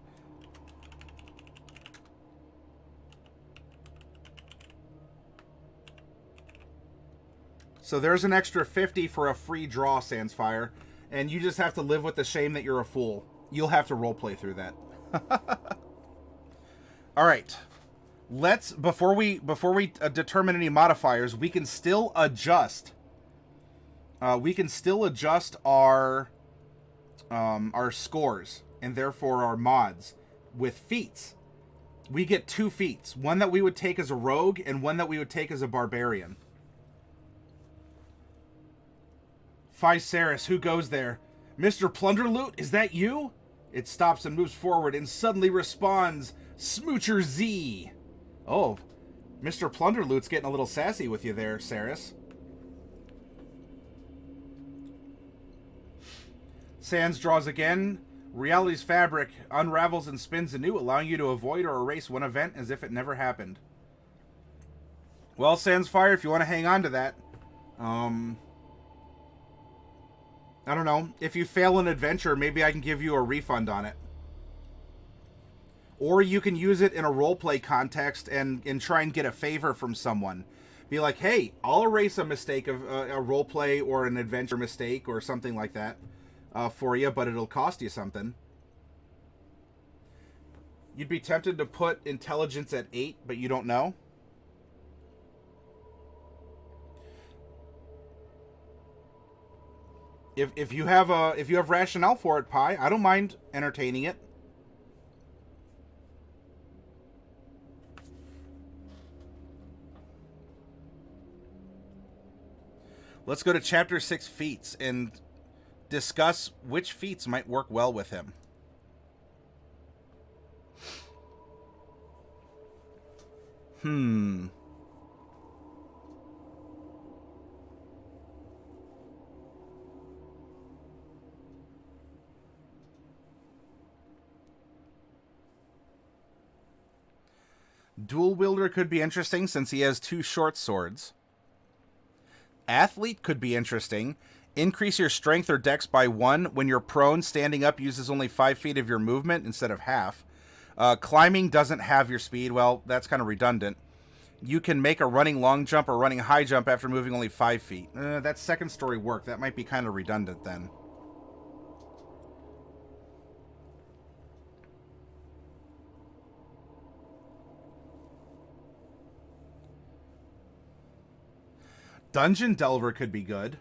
So there's an extra 50 for a free draw, Sandsfire, and you just have to live with the shame that you're a fool. You'll have to roleplay through that. All right. Let's before we determine any modifiers, we can still adjust. Our scores and therefore our mods with feats. we get 2 feats. One that we would take as a rogue and one that we would take as a barbarian. Physaris, who goes there? Mr. Plunderloot, is that you? It stops and moves forward and suddenly responds, Smoocher Z. Oh, Mr. Plunderloot's getting a little sassy with you there, Saris. Sans draws again. Reality's fabric unravels and spins anew, allowing you to avoid or erase one event as if it never happened. Well, Sans Fire, if you want to hang on to that, I don't know. If you fail an adventure, maybe I can give you a refund on it. Or you can use it in a roleplay context and try and get a favor from someone. Be like, hey, I'll erase a mistake of a roleplay or an adventure mistake or something like that for you, but it'll cost you something. You'd be tempted to put intelligence at 8, but you don't know. If you have rationale for it, Pi, I don't mind entertaining it. Let's go to Chapter 6 feats and discuss which feats might work well with him. Dual Wielder could be interesting since he has 2 short swords. Athlete could be interesting. Increase your strength or dex by 1. When you're prone, standing up uses only 5 feet of your movement instead of half. Climbing doesn't have your speed. Well, that's kind of redundant. You can make a running long jump or running high jump after moving only 5 feet. That's second story work. That might be kind of redundant then. Dungeon Delver could be good.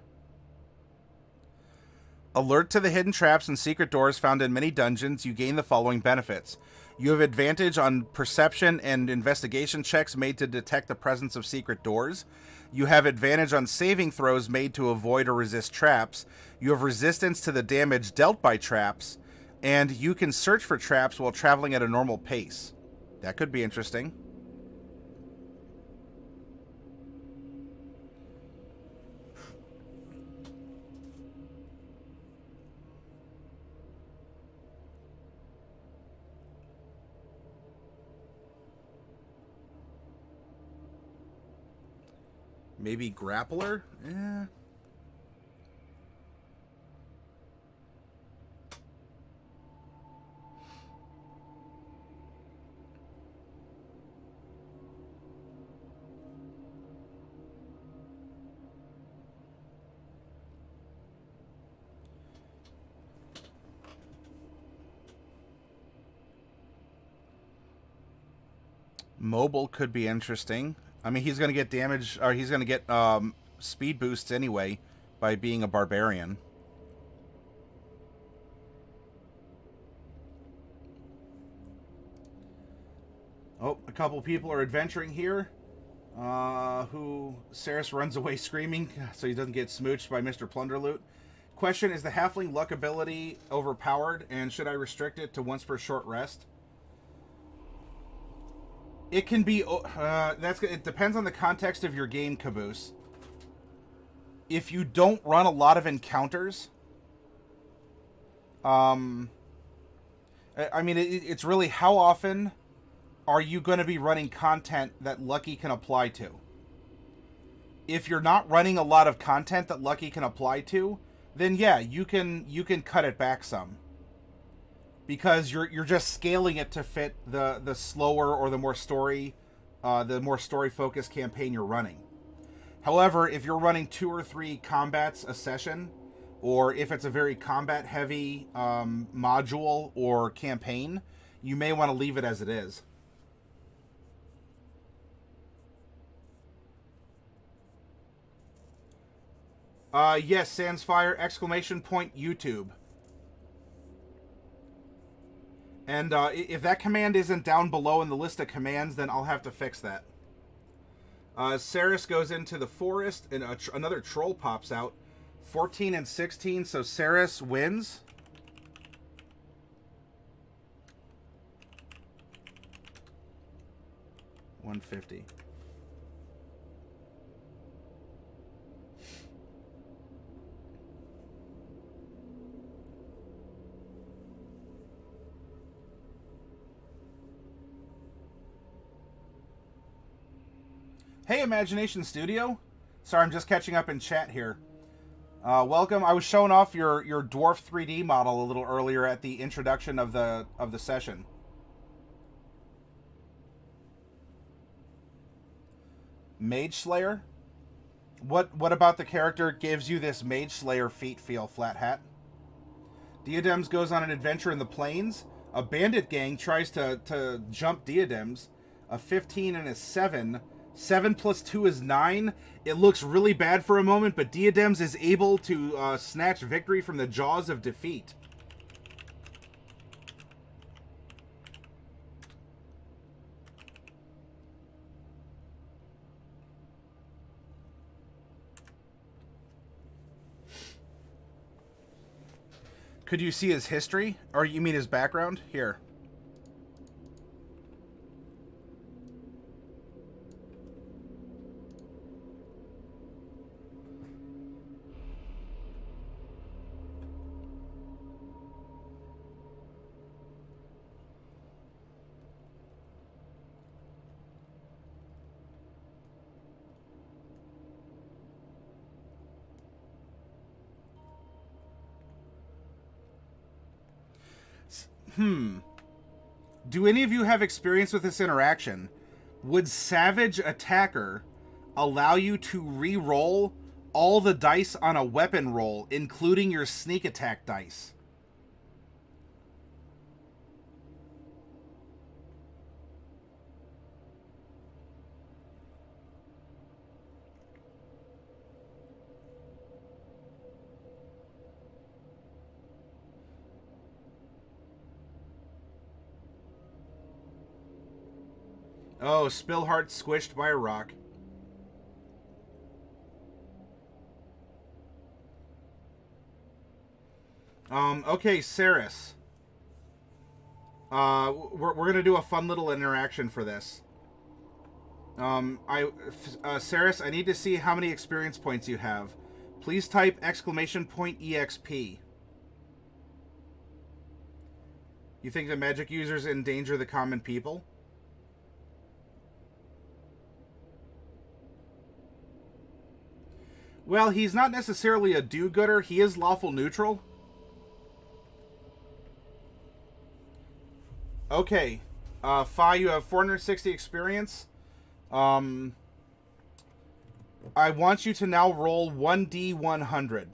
Alert to the hidden traps and secret doors found in many dungeons. You gain the following benefits. You have advantage on perception and investigation checks made to detect the presence of secret doors. You have advantage on saving throws made to avoid or resist traps. You have resistance to the damage dealt by traps. And you can search for traps while traveling at a normal pace. That could be interesting. Maybe Grappler? Eh. Mobile could be interesting. I mean, he's going to get damage, or he's going to get speed boosts anyway by being a barbarian. Oh, a couple people are adventuring here. Who Saris runs away screaming so he doesn't get smooched by Mr. Plunderloot. Question, is the halfling luck ability overpowered, and should I restrict it to once per short rest? It can be, it depends on the context of your game, Caboose. If you don't run a lot of encounters, I mean, it's really how often are you going to be running content that Lucky can apply to? If you're not running a lot of content that Lucky can apply to, then yeah, you can cut it back some. Because you're just scaling it to fit the slower or the more story focused campaign you're running. However, if you're running 2 or 3 combats a session, or if it's a very combat heavy module or campaign, you may want to leave it as it is. Yes, Sansfire, ! YouTube. And if that command isn't down below in the list of commands, then I'll have to fix that. Saris goes into the forest, and another troll pops out. 14 and 16, so Saris wins. $150. Hey, Imagination Studio. Sorry, I'm just catching up in chat here. Welcome. I was showing off your dwarf 3D model a little earlier at the introduction of the session. Mage Slayer. What about the character gives you this Mage Slayer feat feel, Flat Hat? Diadems goes on an adventure in the plains. A bandit gang tries to jump Diadems. A 15 and a 7. 7 plus 2 is 9. It looks really bad for a moment, but Diadems is able to snatch victory from the jaws of defeat. Could you see his history? Or you mean his background? Here. Do any of you have experience with this interaction? Would Savage Attacker allow you to re-roll all the dice on a weapon roll, including your sneak attack dice? Oh, Spillheart squished by a rock. Okay, Saris. We're gonna do a fun little interaction for this. Saris, I need to see how many experience points you have. Please type !EXP. You think the magic users endanger the common people? Well, he's not necessarily a do-gooder. He is lawful neutral. Okay. Fi, you have 460 experience. I want you to now roll 1d100.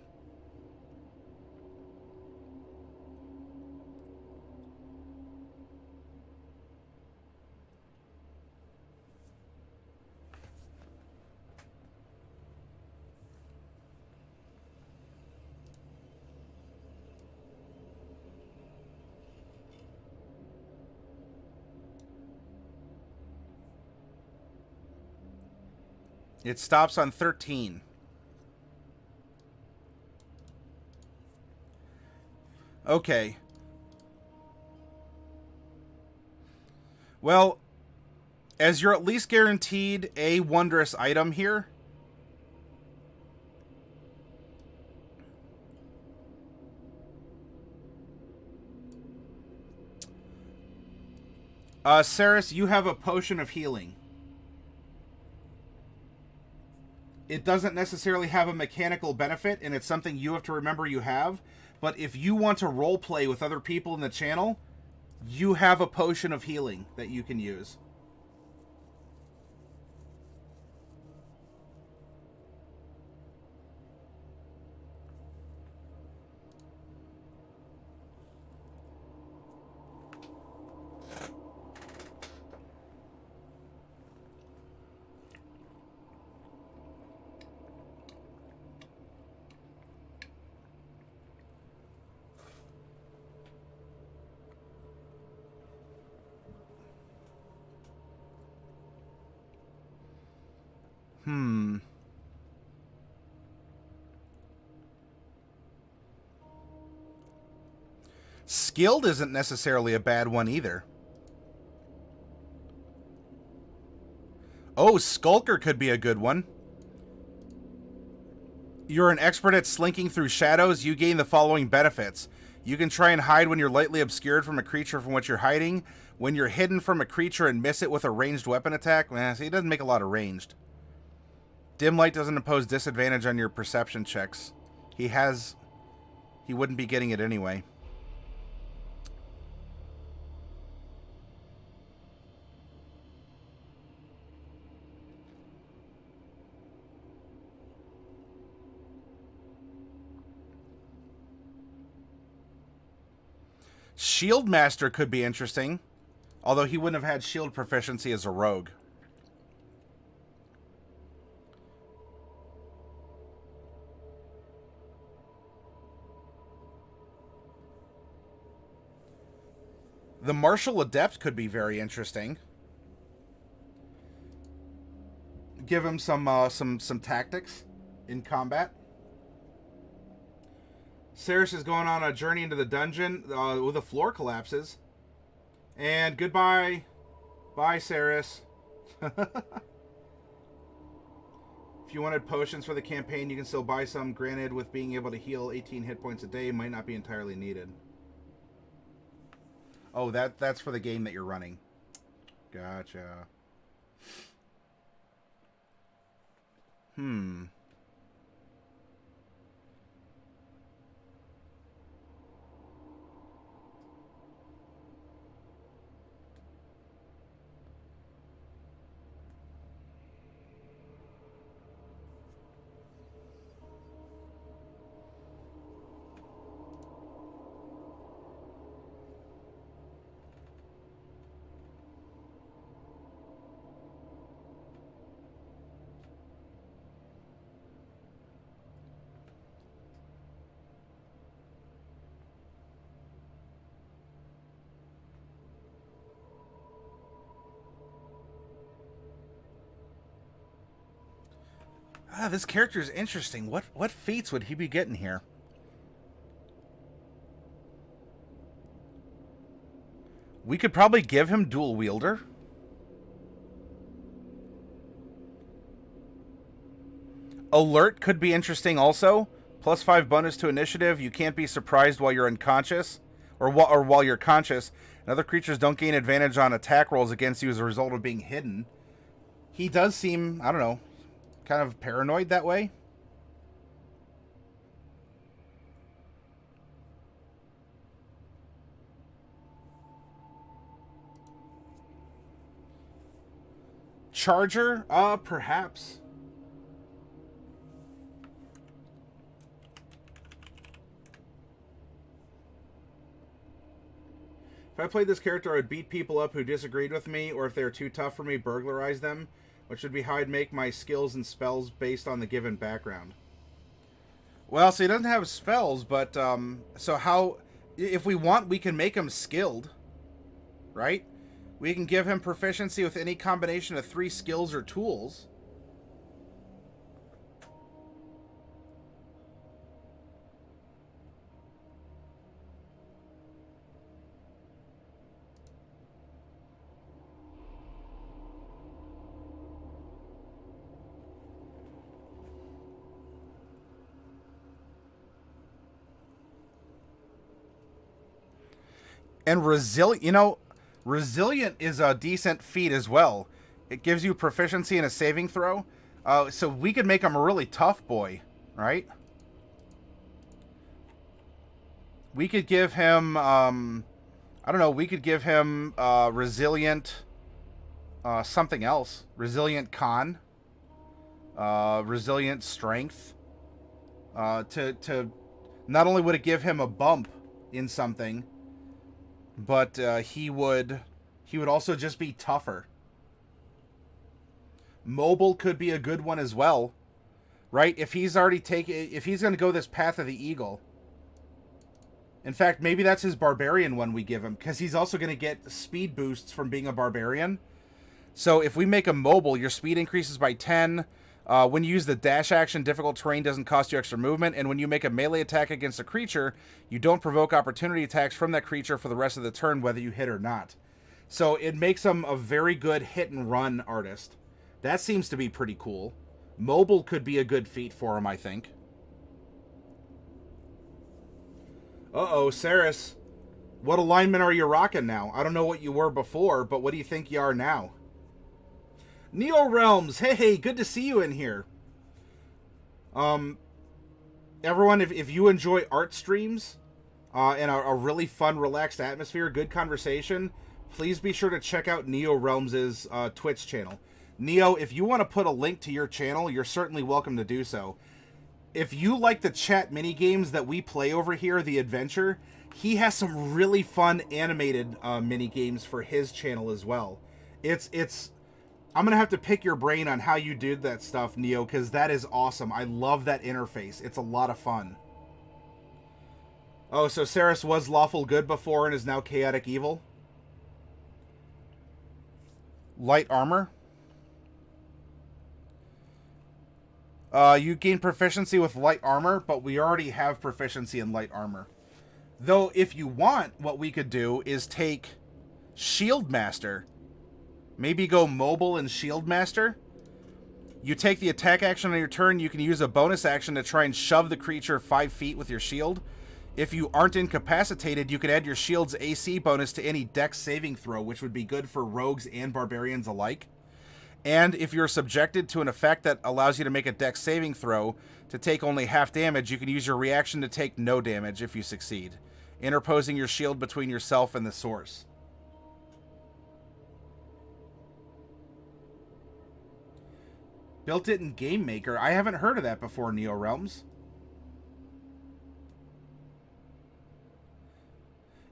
It stops on 13. Okay. Well, as you're at least guaranteed a wondrous item here, Saris, you have a potion of healing. It doesn't necessarily have a mechanical benefit, and it's something you have to remember you have. But if you want to roleplay with other people in the channel, you have a potion of healing that you can use. Hmm. Skilled isn't necessarily a bad one either. Oh, Skulker could be a good one. You're an expert at slinking through shadows. You gain the following benefits. You can try and hide when you're lightly obscured from a creature from which you're hiding. When you're hidden from a creature and miss it with a ranged weapon attack. See, he doesn't make a lot of ranged. Dim light doesn't impose disadvantage on your perception checks. He wouldn't be getting it anyway. Shield Master could be interesting, although he wouldn't have had shield proficiency as a rogue. The Martial Adept could be very interesting. Give him some tactics in combat. Saris is going on a journey into the dungeon with the floor collapses. And goodbye. Bye, Saris. If you wanted potions for the campaign, you can still buy some. Granted, with being able to heal 18 hit points a day, might not be entirely needed. Oh, that's for the game that you're running. Gotcha. This character is interesting. What feats would he be getting here? We could probably give him dual wielder. Alert could be interesting also. +5 bonus to initiative. You can't be surprised while you're unconscious, or while you're conscious. And other creatures don't gain advantage on attack rolls against you as a result of being hidden. He does seem, I don't know, kind of paranoid that way. Charger? Perhaps. If I played this character, I would beat people up who disagreed with me, or if they're too tough for me, burglarize them, which would be how I'd make my skills and spells based on the given background. Well, so he doesn't have spells, but, so how, if we want, we can make him skilled, right? We can give him proficiency with any combination of 3 skills or tools. And resilient is a decent feat as well. It gives you proficiency in a saving throw. So we could make him a really tough boy, right? We could give him, I don't know, we could give him resilient something else. Resilient con. Resilient strength. To not only would it give him a bump in something, but he would also just be tougher. Mobile could be a good one as well, right? If he's going to go this path of the eagle. In fact, maybe that's his barbarian one we give him, because he's also going to get speed boosts from being a barbarian. So if we make him mobile, your speed increases by 10. When you use the dash action, difficult terrain doesn't cost you extra movement, and when you make a melee attack against a creature, you don't provoke opportunity attacks from that creature for the rest of the turn, whether you hit or not. So it makes him a very good hit-and-run artist. That seems to be pretty cool. Mobile could be a good feat for him, I think. Uh-oh, Saris. What alignment are you rocking now? I don't know what you were before, but what do you think you are now? Neo Realms, hey, good to see you in here. Everyone, if you enjoy art streams and a really fun, relaxed atmosphere, good conversation, please be sure to check out Neo Realms' Twitch channel. Neo, if you want to put a link to your channel, you're certainly welcome to do so. If you like the chat minigames that we play over here, The Adventure, he has some really fun animated minigames for his channel as well. I'm going to have to pick your brain on how you did that stuff, Neo, because that is awesome. I love that interface. It's a lot of fun. Oh, so Saris was lawful good before and is now chaotic evil? Light armor? You gain proficiency with light armor, but we already have proficiency in light armor. Though, if you want, what we could do is take Shield Master. Maybe go mobile and Shield Master. You take the attack action on your turn. You can use a bonus action to try and shove the creature 5 feet with your shield. If you aren't incapacitated, you can add your shield's AC bonus to any dex saving throw, which would be good for rogues and barbarians alike. And if you're subjected to an effect that allows you to make a dex saving throw to take only half damage, you can use your reaction to take no damage if you succeed, interposing your shield between yourself and the source. Built it in Game Maker. I haven't heard of that before, Neo Realms.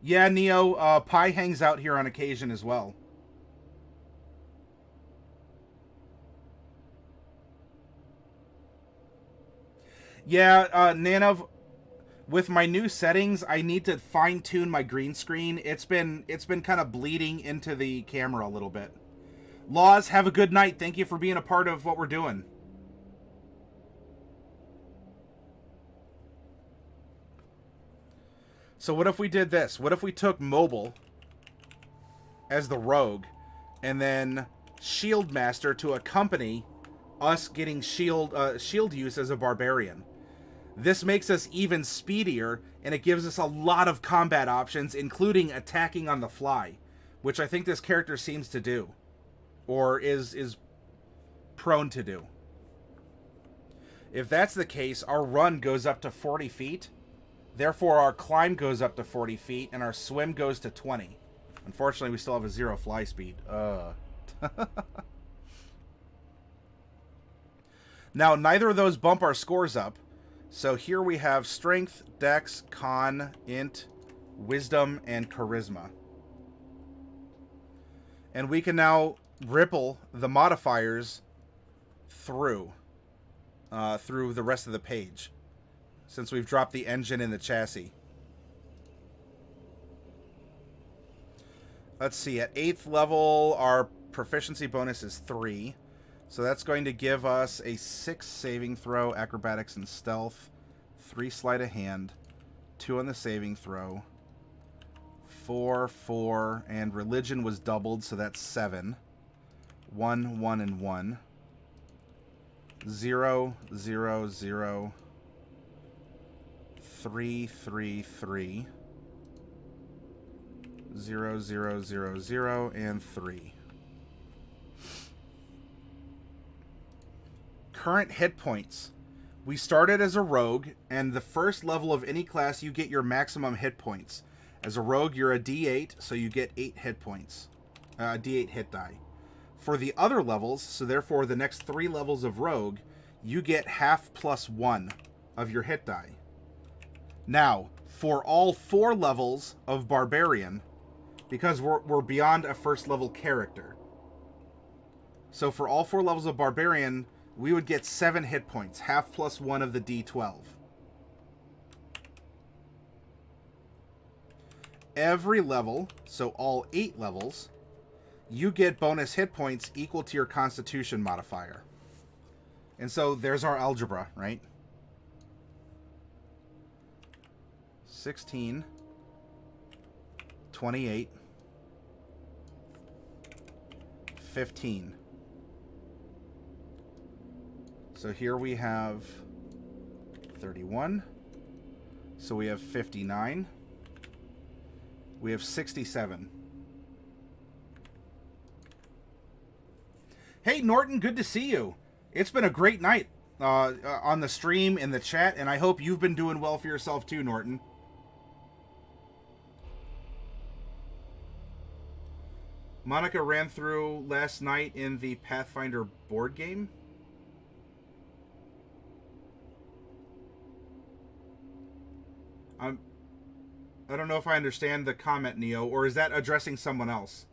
Yeah, Neo, Pi hangs out here on occasion as well. Yeah, Nanav, with my new settings, I need to fine-tune my green screen. It's been kind of bleeding into the camera a little bit. Laws, have a good night. Thank you for being a part of what we're doing. So what if we did this? What if we took mobile as the rogue and then Shield Master to accompany us getting shield use as a barbarian? This makes us even speedier, and it gives us a lot of combat options, including attacking on the fly, which I think this character seems to do. Or is prone to do. If that's the case, our run goes up to 40 feet. Therefore, our climb goes up to 40 feet, and our swim goes to 20. Unfortunately, we still have a 0 fly speed. Now, neither of those bump our scores up. So here we have Strength, Dex, Con, Int, Wisdom, and Charisma. And we can now ripple the modifiers through the rest of the page, since we've dropped the engine in the chassis. Let's see, at 8th level, our proficiency bonus is 3. So that's going to give us a 6 saving throw, acrobatics and stealth, 3 sleight of hand, 2 on the saving throw, 4, and religion was doubled, so that's 7. 1, 1, and 1. 0, 0, 0. 3, 3, 3. 0, 0, 0, 0, and 3. Current hit points. We started as a rogue, and the first level of any class, you get your maximum hit points. As a rogue, you're a D8, so you get 8 hit points. D8 hit die. For the other levels, so therefore the next 3 levels of rogue, you get half plus 1 of your hit die. Now, for all 4 levels of Barbarian, because we're beyond a first level character. So for all 4 levels of Barbarian, we would get 7 hit points, half plus 1 of the D12. Every level, so all 8 levels, you get bonus hit points equal to your Constitution modifier. And so there's our algebra, right? 16, 28, 15. So here we have 31. So we have 59. We have 67. Hey, Norton, good to see you. It's been a great night on the stream, in the chat, and I hope you've been doing well for yourself too, Norton. Monica ran through last night in the Pathfinder board game. I don't know if I understand the comment, Neo, or is that addressing someone else?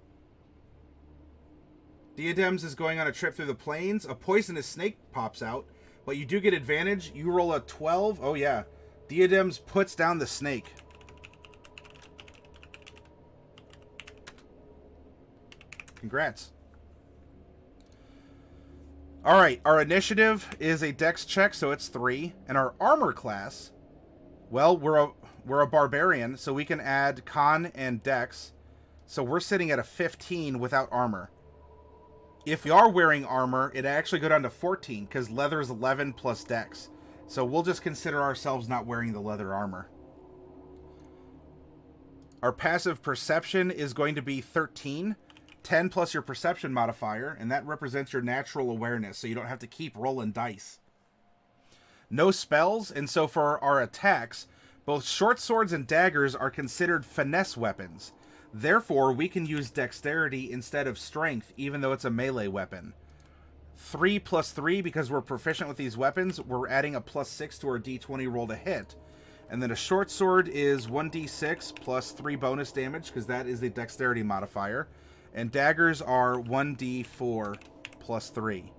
Diadems is going on a trip through the plains. A poisonous snake pops out, but you do get advantage. You roll a 12. Oh, yeah. Diadems puts down the snake. Congrats. All right, our initiative is a dex check, so it's 3. And our armor class, well, we're a barbarian, so we can add con and dex. So we're sitting at a 15 without armor. If we are wearing armor, it actually go down to 14, because leather is 11 plus dex. So we'll just consider ourselves not wearing the leather armor. Our passive perception is going to be 13. 10 plus your perception modifier, and that represents your natural awareness, so you don't have to keep rolling dice. No spells, and so for our attacks, both short swords and daggers are considered finesse weapons. Therefore, we can use dexterity instead of strength, even though it's a melee weapon. 3 plus 3, because we're proficient with these weapons, we're adding a plus 6 to our d20 roll to hit. And then a short sword is 1d6 plus 3 bonus damage, because that is the dexterity modifier. And daggers are 1d4 plus 3.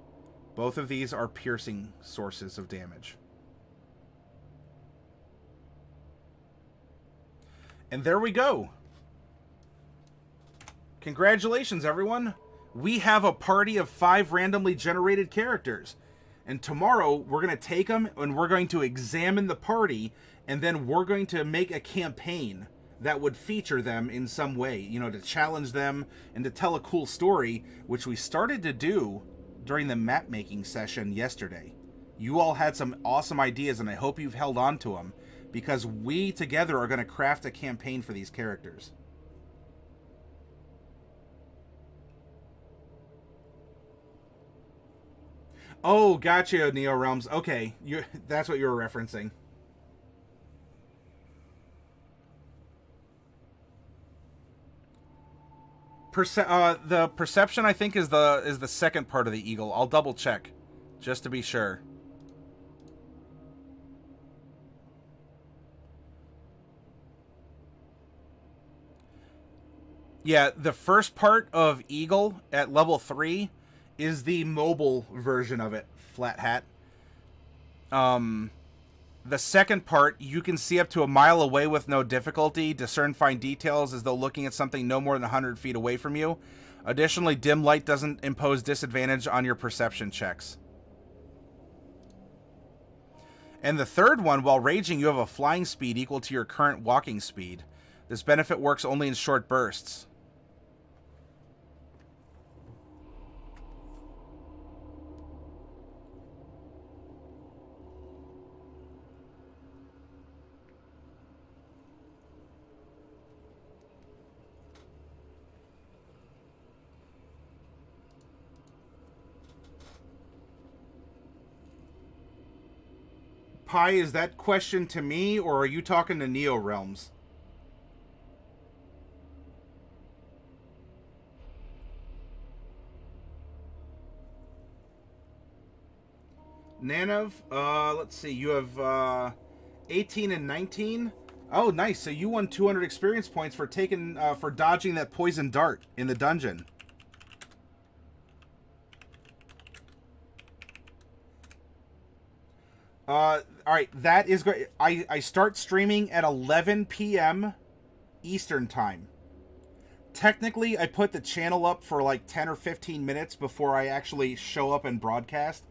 Both of these are piercing sources of damage. And there we go. Congratulations, everyone. We have a party of 5 randomly generated characters. And tomorrow, we're going to take them and we're going to examine the party. And then we're going to make a campaign that would feature them in some way, you know, to challenge them and to tell a cool story, which we started to do during the map making session yesterday. You all had some awesome ideas, and I hope you've held on to them, because we together are going to craft a campaign for these characters. Oh, gotcha, Neo Realms. Okay, that's what you were referencing. The perception, I think, is the second part of the eagle. I'll double check, just to be sure. Yeah, the first part of eagle at level 3 is the mobile version of it, flat hat. The second part, you can see up to a mile away with no difficulty, discern fine details as though looking at something no more than 100 feet away from you. Additionally, dim light doesn't impose disadvantage on your perception checks. And the third one, while raging, you have a flying speed equal to your current walking speed. This benefit works only in short bursts. Pi, is that question to me, or are you talking to Neo Realms? Nanav, let's see, you have 18 and 19. Oh, nice. So you won 200 experience points for for dodging that poison dart in the dungeon. All right, that is great. I start streaming at 11 p.m. Eastern time. Technically, I put the channel up for like 10 or 15 minutes before I actually show up and broadcast,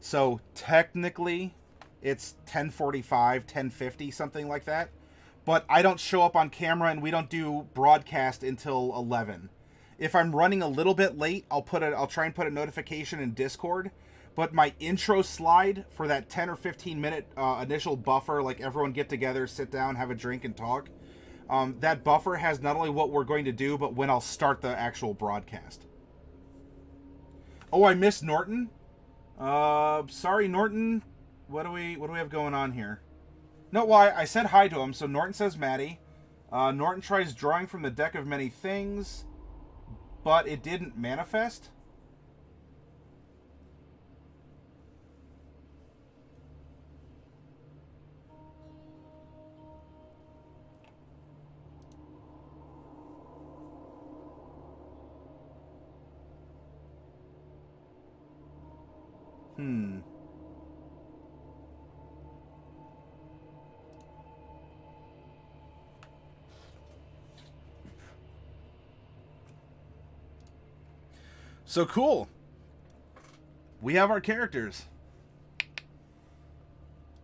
So technically, it's 10:45, 10:50, something like that. But I don't show up on camera and we don't do broadcast until 11. If I'm running a little bit late, I'll try and put a notification in Discord. But my intro slide for that 10 or 15 minute initial buffer, like everyone get together, sit down, have a drink, and talk. That buffer has not only what we're going to do, but when I'll start the actual broadcast. Oh, I missed Norton. Sorry, Norton. What do we have going on here? No, well, I said hi to him. So Norton says Maddie. Norton tries drawing from the deck of many things, but it didn't manifest. So cool. We have our characters.